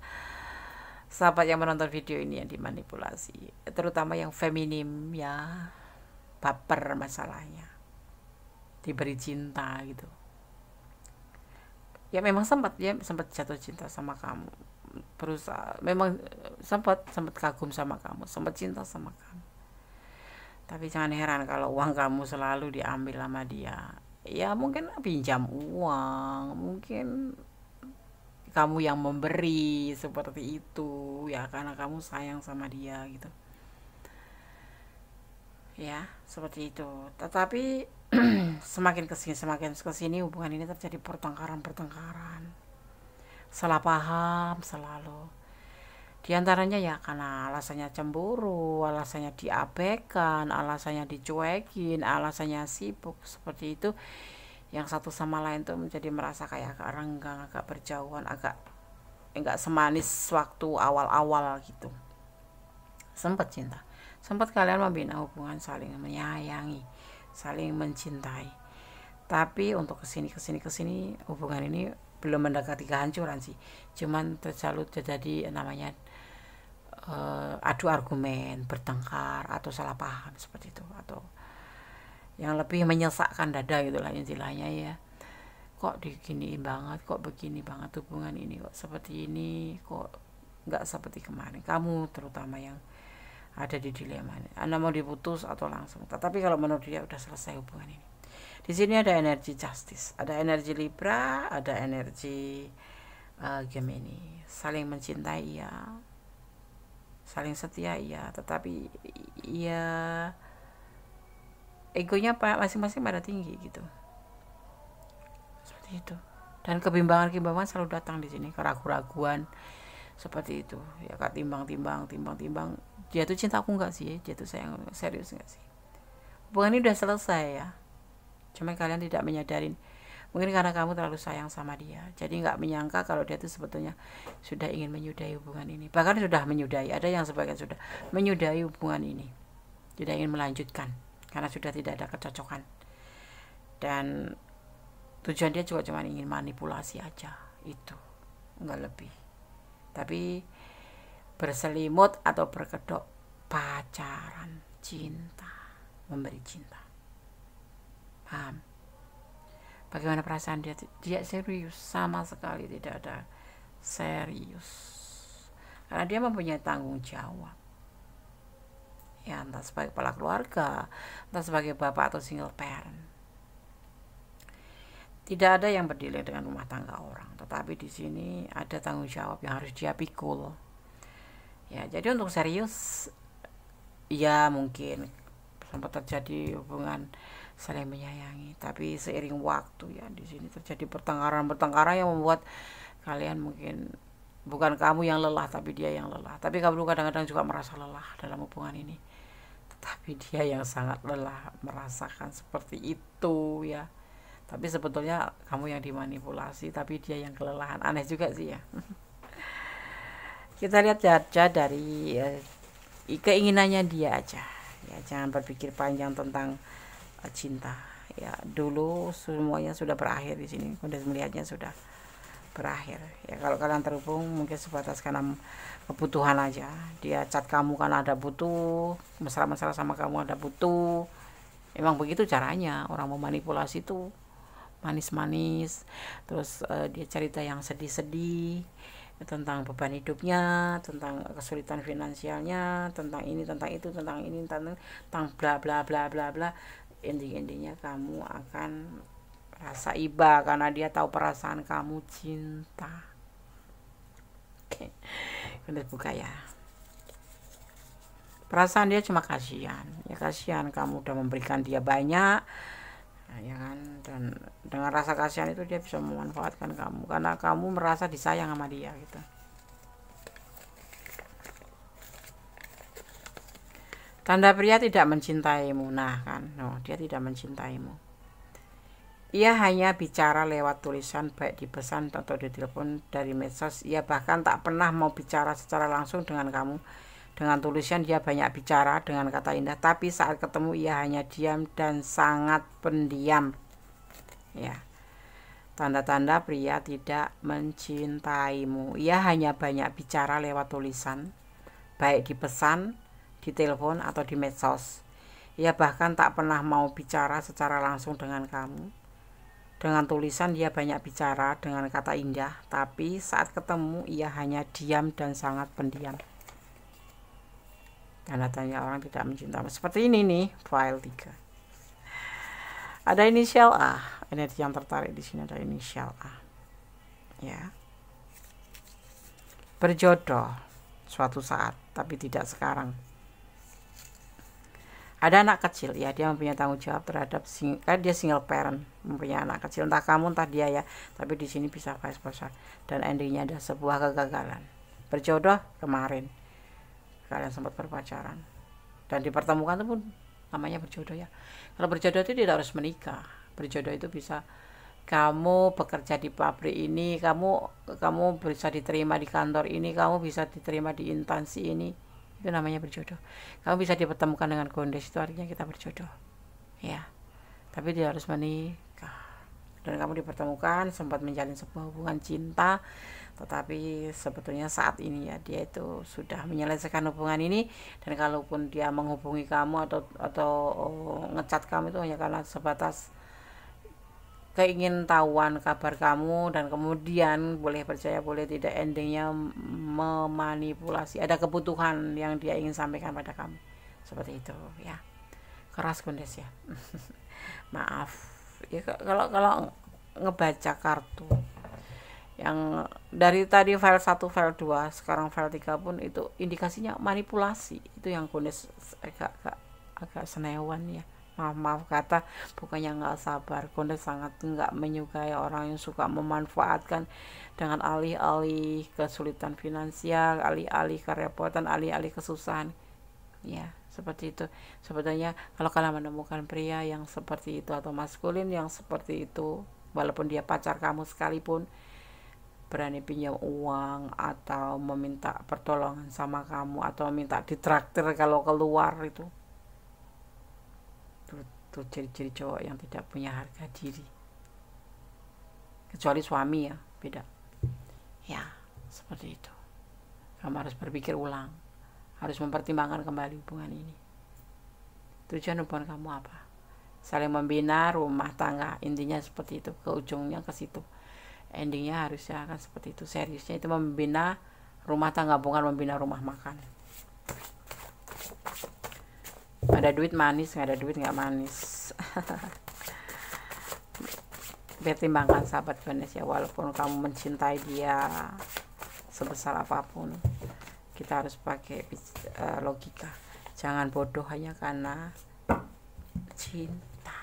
sahabat yang menonton video ini yang dimanipulasi, terutama yang feminim, ya, baper masalahnya, diberi cinta gitu. Ya memang sempat jatuh cinta sama kamu, berusaha, memang sempat kagum sama kamu, sempat cinta sama kamu. Tapi jangan heran kalau uang kamu selalu diambil sama dia. Ya mungkin pinjam uang, mungkin kamu yang memberi seperti itu, ya, karena kamu sayang sama dia gitu, ya, seperti itu. Tetapi semakin kesini hubungan ini terjadi pertengkaran, salah paham selalu. Di antaranya ya karena alasannya cemburu, alasannya diabaikan, alasannya dicuekin, alasannya sibuk seperti itu. Yang satu sama lain tuh menjadi merasa kayak agak renggang, agak berjauhan, agak enggak semanis waktu awal-awal gitu. Sempat cinta, sempat kalian membina hubungan, saling menyayangi, saling mencintai. Tapi untuk kesini hubungan ini belum mendekati kehancuran sih. Cuman selalu terjadi namanya adu argumen, bertengkar atau salah paham seperti itu, atau yang lebih menyesakkan dada gitulah istilahnya ya. Kok diginiin banget, kok begini banget hubungan ini, kok seperti ini, kok nggak seperti kemarin. Kamu terutama yang ada di dilema ini, Anda mau diputus atau langsung. Tetapi kalau menurut dia udah selesai hubungan ini. Di sini ada energi justice, ada energi Libra, ada energi Gemini. Saling mencintai ya, saling setia ya, tetapi ya egonya masing-masing pada tinggi gitu, seperti itu. Dan kebimbangan selalu datang di sini, keraguan-raguan seperti itu ya, Kak. Timbang dia tuh cinta aku nggak sih, dia tuh sayang serius nggak sih. Hubungan ini udah selesai ya, cuma kalian tidak menyadarin. Mungkin karena kamu terlalu sayang sama dia, jadi nggak menyangka kalau dia tuh sebetulnya sudah ingin menyudahi hubungan ini. Bahkan sudah menyudahi, ada yang sebagian sudah menyudahi hubungan ini, tidak ingin melanjutkan karena sudah tidak ada kecocokan. Dan tujuan dia juga cuma ingin manipulasi aja, itu nggak lebih. Tapi berselimut atau berkedok pacaran, cinta, memberi cinta. Paham? Bagaimana perasaan dia? Dia serius, sama sekali tidak ada serius. Karena dia mempunyai tanggung jawab. Ya, entah sebagai kepala keluarga, entah sebagai bapak atau single parent. Tidak ada yang berdilai dengan rumah tangga orang, tetapi di sini ada tanggung jawab yang harus dia pikul. Ya, jadi untuk serius, ya mungkin sempat terjadi hubungan saling menyayangi, tapi seiring waktu ya di sini terjadi pertengkaran yang membuat kalian mungkin bukan kamu yang lelah, tapi dia yang lelah. Tapi kamu kadang-kadang juga merasa lelah dalam hubungan ini, tetapi dia yang sangat lelah merasakan seperti itu ya. Tapi sebetulnya kamu yang dimanipulasi, tapi dia yang kelelahan. Aneh juga sih ya. Kita lihat aja dari keinginannya dia aja ya, jangan berpikir panjang tentang cinta ya. Dulu semuanya sudah berakhir di sini, udah melihatnya sudah berakhir ya. Kalau kalian terhubung mungkin sebatas karena kebutuhan aja. Dia chat kamu karena ada butuh, mesra-mesra sama kamu ada butuh. Emang begitu caranya orang memanipulasi tuh, manis-manis. Terus dia cerita yang sedih-sedih tentang beban hidupnya, tentang kesulitan finansialnya, tentang ini, tentang itu, tentang ini, tentang bla bla bla bla bla. Intinya kamu akan rasa iba karena dia tahu perasaan kamu cinta. Oke, udah buka ya. Perasaan dia cuma kasihan ya, kasihan kamu udah memberikan dia banyak ya kan, dan dengan rasa kasihan itu dia bisa memanfaatkan kamu karena kamu merasa disayang sama dia gitu. Tanda pria tidak mencintaimu. Nah kan, no, dia tidak mencintaimu. Ia hanya bicara lewat tulisan, baik di pesan atau di telepon, dari medsos. Ia bahkan tak pernah mau bicara secara langsung dengan kamu. Dengan tulisan dia banyak bicara dengan kata indah, tapi saat ketemu ia hanya diam dan sangat pendiam. Ya. Tanda-tanda pria tidak mencintaimu. Ia hanya banyak bicara lewat tulisan, baik di pesan, di telepon atau di medsos. Ia bahkan tak pernah mau bicara secara langsung dengan kamu. Dengan tulisan dia banyak bicara dengan kata indah, tapi saat ketemu ia hanya diam dan sangat pendiam. Tanda-tanda orang tidak mencintai. Seperti ini nih, file 3. Ada inisial A, energi yang tertarik di sini ada inisial A. Ya. Berjodoh suatu saat, tapi tidak sekarang. Ada anak kecil ya, dia mempunyai tanggung jawab terhadap kan dia single parent, mempunyai anak kecil, entah kamu entah dia ya, tapi di sini bisa vice versa, dan endingnya ada sebuah kegagalan. Berjodoh kemarin kalian sempat berpacaran dan dipertemukan itu pun namanya berjodoh ya. Kalau berjodoh itu tidak harus menikah. Berjodoh itu bisa kamu bekerja di pabrik ini, kamu bisa diterima di kantor ini, kamu bisa diterima di instansi ini, itu namanya berjodoh. Kamu bisa dipertemukan dengan gondes, itu artinya kita berjodoh ya. Tapi dia harus menikah, dan kamu dipertemukan sempat menjalin sebuah hubungan cinta, tetapi sebetulnya saat ini ya dia itu sudah menyelesaikan hubungan ini, dan kalaupun dia menghubungi kamu atau ngecat kamu itu hanya karena sebatas keingintahuan kabar kamu, dan kemudian boleh percaya boleh tidak endingnya memanipulasi, ada kebutuhan yang dia ingin sampaikan pada kamu, seperti itu ya. Keras gondes ya. Maaf ya, kalau ngebaca kartu yang dari tadi file 1, file 2, sekarang file 3 pun itu indikasinya manipulasi, itu yang gondes agak senewan ya. Maaf kata, bukannya nggak sabar, gondes sangat nggak menyukai orang yang suka memanfaatkan dengan alih-alih kesulitan finansial, alih-alih kerepotan, alih-alih kesusahan ya, seperti itu. Sebetulnya kalau kalian menemukan pria yang seperti itu atau maskulin yang seperti itu, walaupun dia pacar kamu sekalipun, berani pinjam uang atau meminta pertolongan sama kamu atau minta ditraktir kalau keluar, itu ciri-ciri cowok yang tidak punya harga diri, kecuali suami ya, beda ya. Seperti itu, kamu harus berpikir ulang, harus mempertimbangkan kembali hubungan ini. Tujuan hubungan kamu apa? Saling membina rumah tangga, intinya seperti itu, ke ujungnya ke situ, endingnya harusnya akan seperti itu. Seriusnya itu membina rumah tangga, bukan membina rumah makan. Ada duit manis, nggak ada duit nggak manis. Pertimbangkan sahabat gondes ya, walaupun kamu mencintai dia sebesar apapun, kita harus pakai logika, jangan bodoh hanya karena cinta.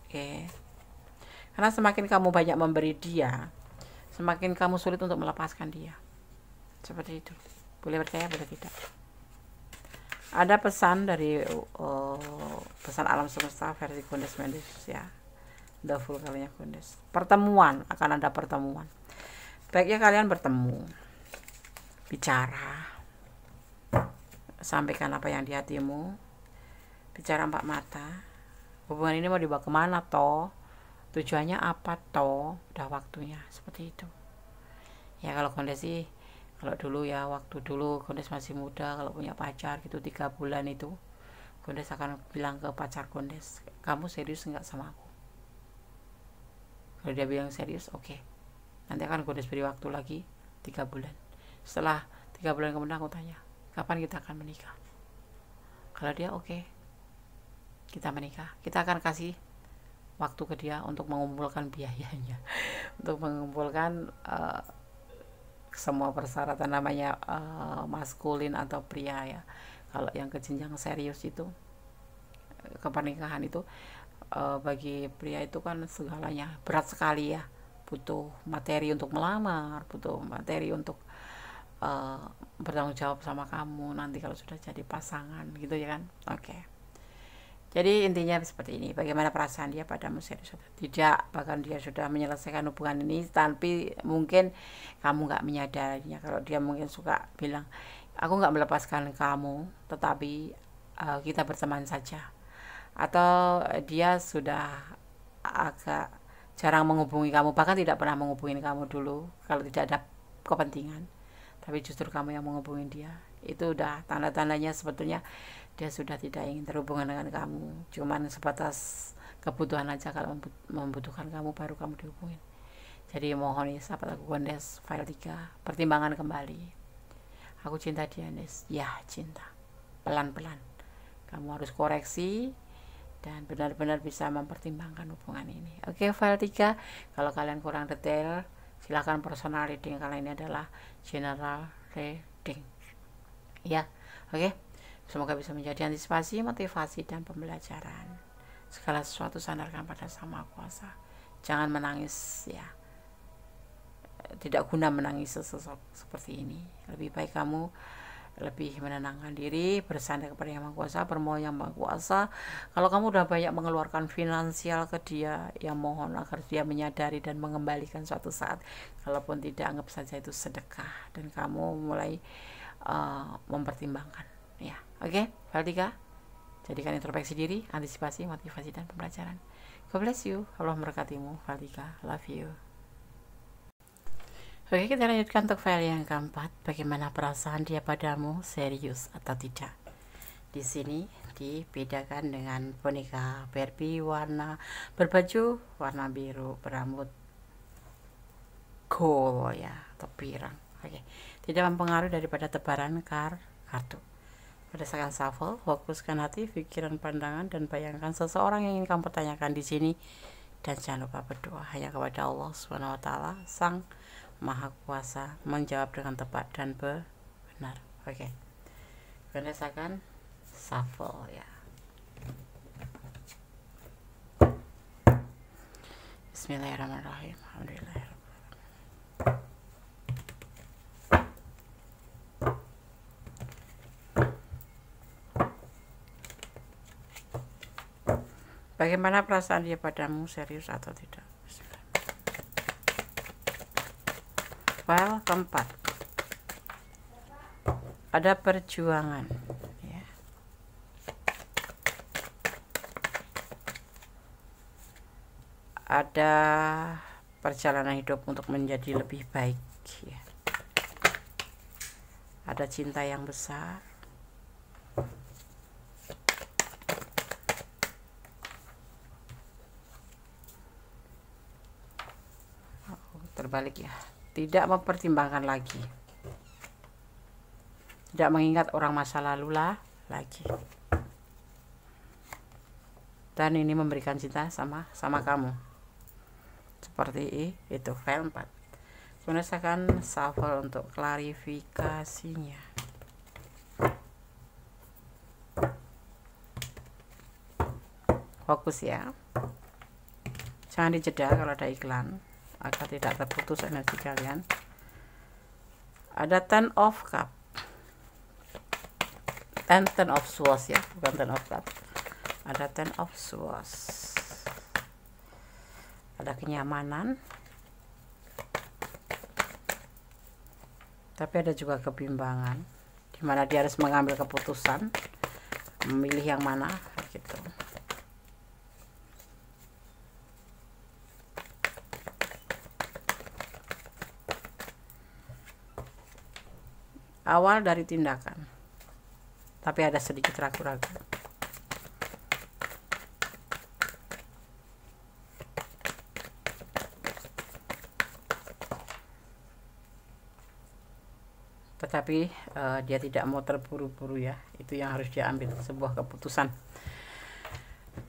Oke. Karena semakin kamu banyak memberi dia, semakin kamu sulit untuk melepaskan dia, seperti itu. Boleh percaya boleh tidak. Ada pesan dari pesan alam semesta versi gondes Mendes ya, the full kalinya gondes. Pertemuan, akan ada pertemuan. Baiknya kalian bertemu, bicara, sampaikan apa yang di hatimu, bicara empat mata. Hubungan ini mau dibawa kemana toh, tujuannya apa toh, udah waktunya, seperti itu ya. Kalau gondes sih, kalau dulu ya, waktu dulu gondes masih muda, kalau punya pacar gitu 3 bulan itu, gondes akan bilang ke pacar gondes, kamu serius nggak sama aku? Kalau dia bilang serius, oke. Nanti akan gondes beri waktu lagi 3 bulan. Setelah 3 bulan kemudian aku tanya, kapan kita akan menikah? Kalau dia oke, kita menikah. Kita akan kasih waktu ke dia untuk mengumpulkan biayanya, untuk mengumpulkan semua persyaratan, namanya maskulin atau pria ya. Kalau yang ke jenjang serius itu, ke pernikahan itu, bagi pria itu kan segalanya berat sekali ya, butuh materi untuk melamar, butuh materi untuk bertanggung jawab sama kamu nanti kalau sudah jadi pasangan gitu ya kan. Oke. Jadi intinya seperti ini, bagaimana perasaan dia padamu, serius atau tidak, bahkan dia sudah menyelesaikan hubungan ini, tapi mungkin kamu nggak menyadarinya. Kalau dia mungkin suka bilang, aku nggak melepaskan kamu, tetapi kita berteman saja. Atau dia sudah agak jarang menghubungi kamu, bahkan tidak pernah menghubungi kamu dulu kalau tidak ada kepentingan, tapi justru kamu yang menghubungi dia. Itu udah tanda-tandanya sebetulnya dia sudah tidak ingin terhubungan dengan kamu, cuman sebatas kebutuhan aja. Kalau membutuhkan kamu baru kamu dihubungin. Jadi mohon ya sahabat aku gondes file 3, pertimbangan kembali. Aku cinta dia Nes, ya cinta, pelan-pelan kamu harus koreksi dan benar-benar bisa mempertimbangkan hubungan ini. Oke, file 3. Kalau kalian kurang detail, silakan personal reading. Kalau ini adalah general reading ya. Oke, Semoga bisa menjadi antisipasi, motivasi, dan pembelajaran. Segala sesuatu sandarkan pada Sang Maha Kuasa. Jangan menangis ya. Tidak guna menangis sesosok seperti ini. Lebih baik kamu lebih menenangkan diri, bersandar kepada Yang Maha Kuasa, bermohon Yang Maha Kuasa. Kalau kamu udah banyak mengeluarkan finansial ke dia, ya mohon agar dia menyadari dan mengembalikan suatu saat. Kalaupun tidak, anggap saja itu sedekah dan kamu mulai mempertimbangkan ya. Oke, Valtika, jadikan introspeksi diri, antisipasi, motivasi, dan pembelajaran. God bless you. Allah memberkatimu, Valtika. Love you. Oke, kita lanjutkan untuk file yang keempat. Bagaimana perasaan dia padamu, serius atau tidak? Di sini dibedakan dengan boneka Barbie berbaju warna biru, berambut gold ya, atau pirang. Oke, tidak mempengaruhi daripada tebaran kartu. Berdasarkan shuffle, fokuskan hati, pikiran, pandangan, dan bayangkan seseorang yang ingin kamu pertanyakan di sini. Dan jangan lupa berdoa hanya kepada Allah Subhanahu wa Ta'ala, Sang Maha Kuasa, menjawab dengan tepat dan benar. Oke, berdasarkan shuffle ya. Bismillahirrahmanirrahim. Alhamdulillah. Bagaimana perasaan dia padamu, serius atau tidak? File keempat, ada perjuangan ya. Ada perjalanan hidup untuk menjadi lebih baik ya. Ada cinta yang besar. Terbalik ya, tidak mempertimbangkan lagi, tidak mengingat orang masa lalu lagi, dan ini memberikan cinta sama kamu seperti itu. File 4, gunakan shuffle untuk klarifikasinya. Fokus ya, jangan dijeda kalau ada iklan agar tidak terputus energi kalian. Ada Ten of Cup, Ten of Swords ya, bukan Ten of Cup. Ada Ten of Swords. Ada kenyamanan, tapi ada juga kebimbangan, dimana dia harus mengambil keputusan, memilih yang mana gitu. Awal dari tindakan, tapi ada sedikit ragu-ragu. Tetapi dia tidak mau terburu-buru ya, itu yang harus dia ambil, sebuah keputusan.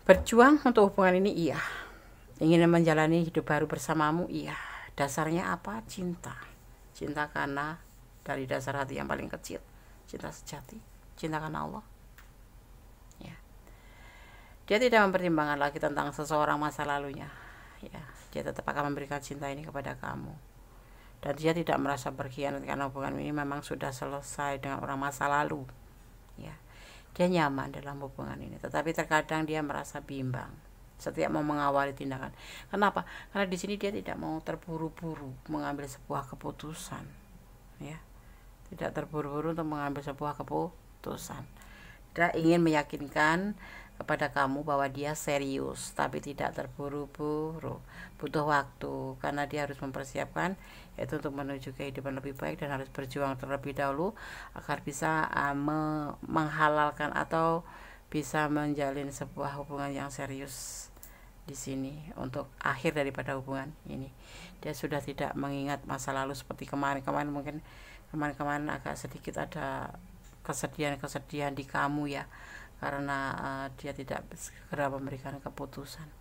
Berjuang untuk hubungan ini iya, ingin menjalani hidup baru bersamamu iya. Dasarnya apa? Cinta karena dari dasar hati yang paling kecil, cinta sejati, cinta karena Allah ya. Dia tidak mempertimbangkan lagi tentang seseorang masa lalunya ya. Dia tetap akan memberikan cinta ini kepada kamu, dan dia tidak merasa berkhianat karena hubungan ini memang sudah selesai dengan orang masa lalu ya. Dia nyaman dalam hubungan ini, tetapi terkadang dia merasa bimbang setiap mau mengawali tindakan. Kenapa? Karena di sini dia tidak mau terburu-buru mengambil sebuah keputusan ya. Tidak terburu-buru untuk mengambil sebuah keputusan. Dia ingin meyakinkan kepada kamu bahwa dia serius, tapi tidak terburu-buru. Butuh waktu karena dia harus mempersiapkan, yaitu untuk menuju kehidupan lebih baik, dan harus berjuang terlebih dahulu agar bisa menghalalkan atau bisa menjalin sebuah hubungan yang serius di sini untuk akhir daripada hubungan ini. Dia sudah tidak mengingat masa lalu seperti kemarin-kemarin. Mungkin kemarin agak sedikit ada kesedihan di kamu ya, karena dia tidak segera memberikan keputusan.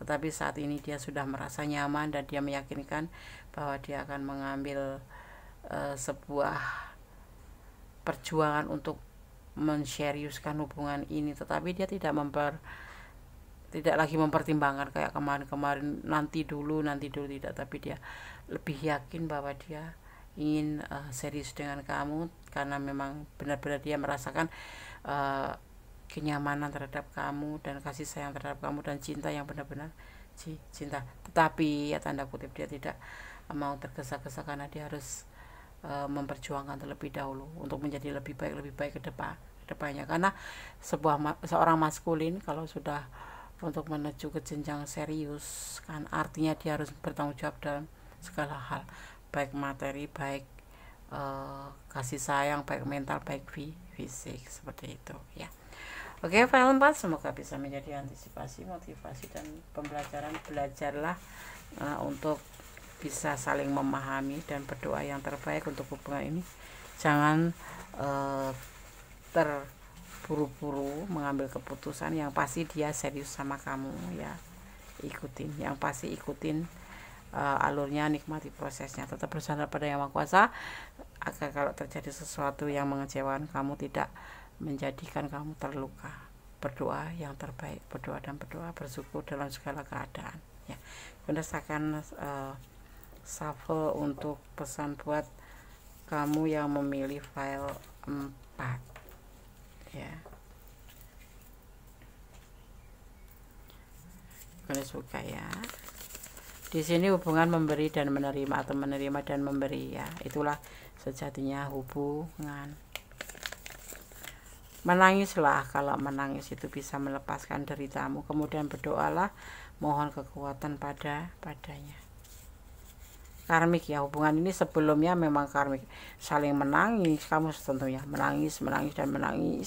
Tetapi saat ini dia sudah merasa nyaman dan dia meyakinkan bahwa dia akan mengambil sebuah perjuangan untuk menseriuskan hubungan ini, tetapi dia tidak lagi mempertimbangkan kayak kemarin nanti dulu tidak, tapi dia lebih yakin bahwa dia ingin serius dengan kamu karena memang benar-benar dia merasakan kenyamanan terhadap kamu dan kasih sayang terhadap kamu dan cinta yang benar-benar cinta. Tetapi ya tanda kutip dia tidak mau tergesa-gesa karena dia harus memperjuangkan terlebih dahulu untuk menjadi lebih baik ke depannya. Karena seorang maskulin kalau sudah untuk menuju ke jenjang serius kan artinya dia harus bertanggung jawab dalam segala hal, baik materi, baik kasih sayang, baik mental, baik fisik, seperti itu ya. Oke, file 4 semoga bisa menjadi antisipasi, motivasi, dan pembelajaran. Belajarlah untuk bisa saling memahami dan berdoa yang terbaik untuk hubungan ini. Jangan terburu-buru mengambil keputusan. Yang pasti dia serius sama kamu ya, ikutin alurnya, nikmati prosesnya, tetap bersandar pada Yang Maha Kuasa agar kalau terjadi sesuatu yang mengecewakan kamu tidak menjadikan kamu terluka. Berdoa yang terbaik, berdoa, bersyukur dalam segala keadaan ya. Bunda akan shuffle untuk pesan buat kamu yang memilih file 4 ya. Bunda suka ya. Di sini hubungan memberi dan menerima atau menerima dan memberi ya. Itulah sejatinya hubungan. Menangislah kalau menangis itu bisa melepaskan deritamu. Kemudian berdoalah, mohon kekuatan padanya. Karmik ya, hubungan ini sebelumnya memang karmik, saling menangis. Kamu tentunya menangis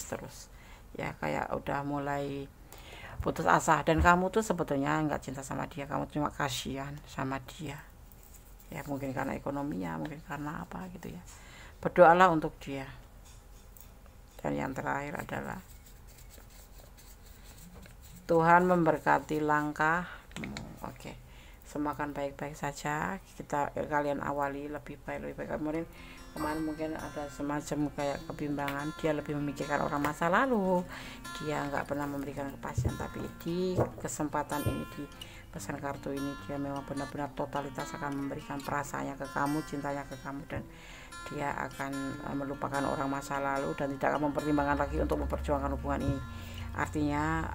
terus ya, kayak udah mulai putus asa. Dan kamu tuh sebetulnya nggak cinta sama dia, kamu cuma kasihan sama dia ya, mungkin karena ekonominya, mungkin karena apa gitu ya. Berdoalah untuk dia. Dan yang terakhir adalah Tuhan memberkati langkahmu. Oke. Semua akan baik-baik saja. Kalian awali lebih baik. Kemudian kemarin mungkin ada semacam kayak kebimbangan, dia lebih memikirkan orang masa lalu, dia nggak pernah memberikan kepastian. Tapi di kesempatan ini, di pesan kartu ini, dia memang benar-benar totalitas akan memberikan perasaannya ke kamu, cintanya ke kamu, dan dia akan melupakan orang masa lalu dan tidak akan mempertimbangkan lagi untuk memperjuangkan hubungan ini. Artinya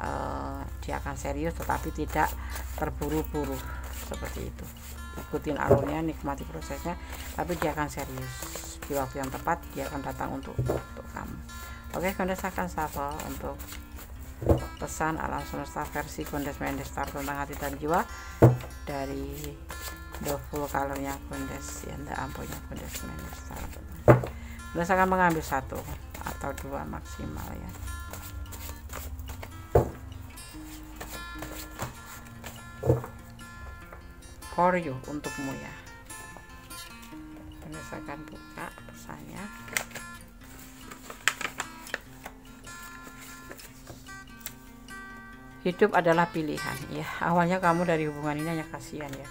dia akan serius tetapi tidak terburu-buru, seperti itu. Ikutin alurnya, nikmati prosesnya, tapi dia akan serius. Di waktu yang tepat dia akan datang untuk kamu. Oke, Gondes akan shuffle untuk pesan alam semesta versi Gondes Mendestar tentang hati dan jiwa dari the full colornya Gondes yang ampunya Gondes Mendestar. Gondes akan mengambil 1 atau 2 maksimal ya. For you, untukmu ya. Gondes akan buka pesannya. Hidup adalah pilihan ya. Awalnya kamu dari hubungan ini hanya kasihan ya,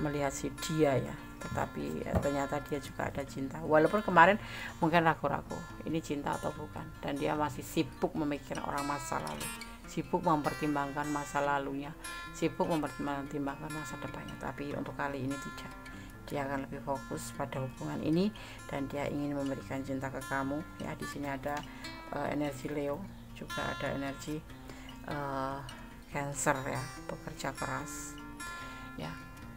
melihat si dia ya, tetapi ternyata dia juga ada cinta. Walaupun kemarin mungkin ragu-ragu ini cinta atau bukan, dan dia masih sibuk memikirkan orang masa lalu, sibuk mempertimbangkan masa lalunya, sibuk mempertimbangkan masa depannya. Tapi untuk kali ini tidak, dia akan lebih fokus pada hubungan ini dan dia ingin memberikan cinta ke kamu ya. Di sini ada energi Leo, juga ada energi Cancer ya, bekerja keras ya.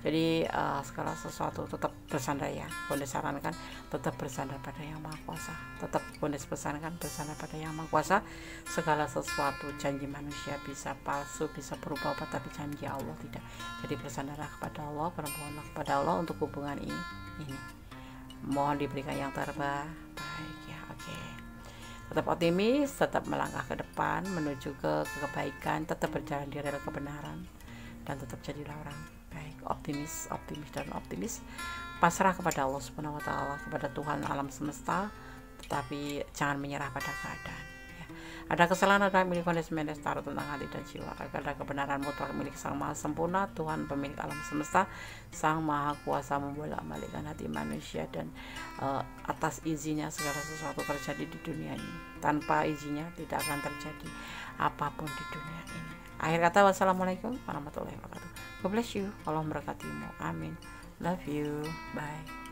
Jadi segala sesuatu tetap bersandar ya. Gondes sarankan tetap bersandar pada Yang Maha Kuasa. Tetap Gondes pesankan bersandar pada Yang Maha Kuasa. Segala sesuatu janji manusia bisa palsu, bisa berubah-ubah, tapi janji Allah tidak. Jadi bersandarlah kepada Allah, bermohonlah kepada Allah untuk hubungan ini. Mohon diberikan yang terbaik ya. Oke. Tetap optimis, tetap melangkah ke depan menuju ke kebaikan, tetap berjalan di rel kebenaran, dan tetap jadilah orang baik. Optimis. Pasrah kepada Allah Subhanahu wa taala, kepada Tuhan alam semesta, tetapi jangan menyerah pada keadaan ya. Ada kesalahan ada milik Mendes taruh tentang hati dan jiwa. Ada kebenaran mutlak milik Sang Maha Sempurna, Tuhan pemilik alam semesta, Sang Maha Kuasa membolak-balikkan hati manusia, dan atas izinnya segala sesuatu terjadi di dunia ini. Tanpa izinnya tidak akan terjadi apapun di dunia ini. Akhir kata, wassalamualaikum warahmatullahi wabarakatuh. God bless you. Allah memberkatimu. Amin. Love you. Bye.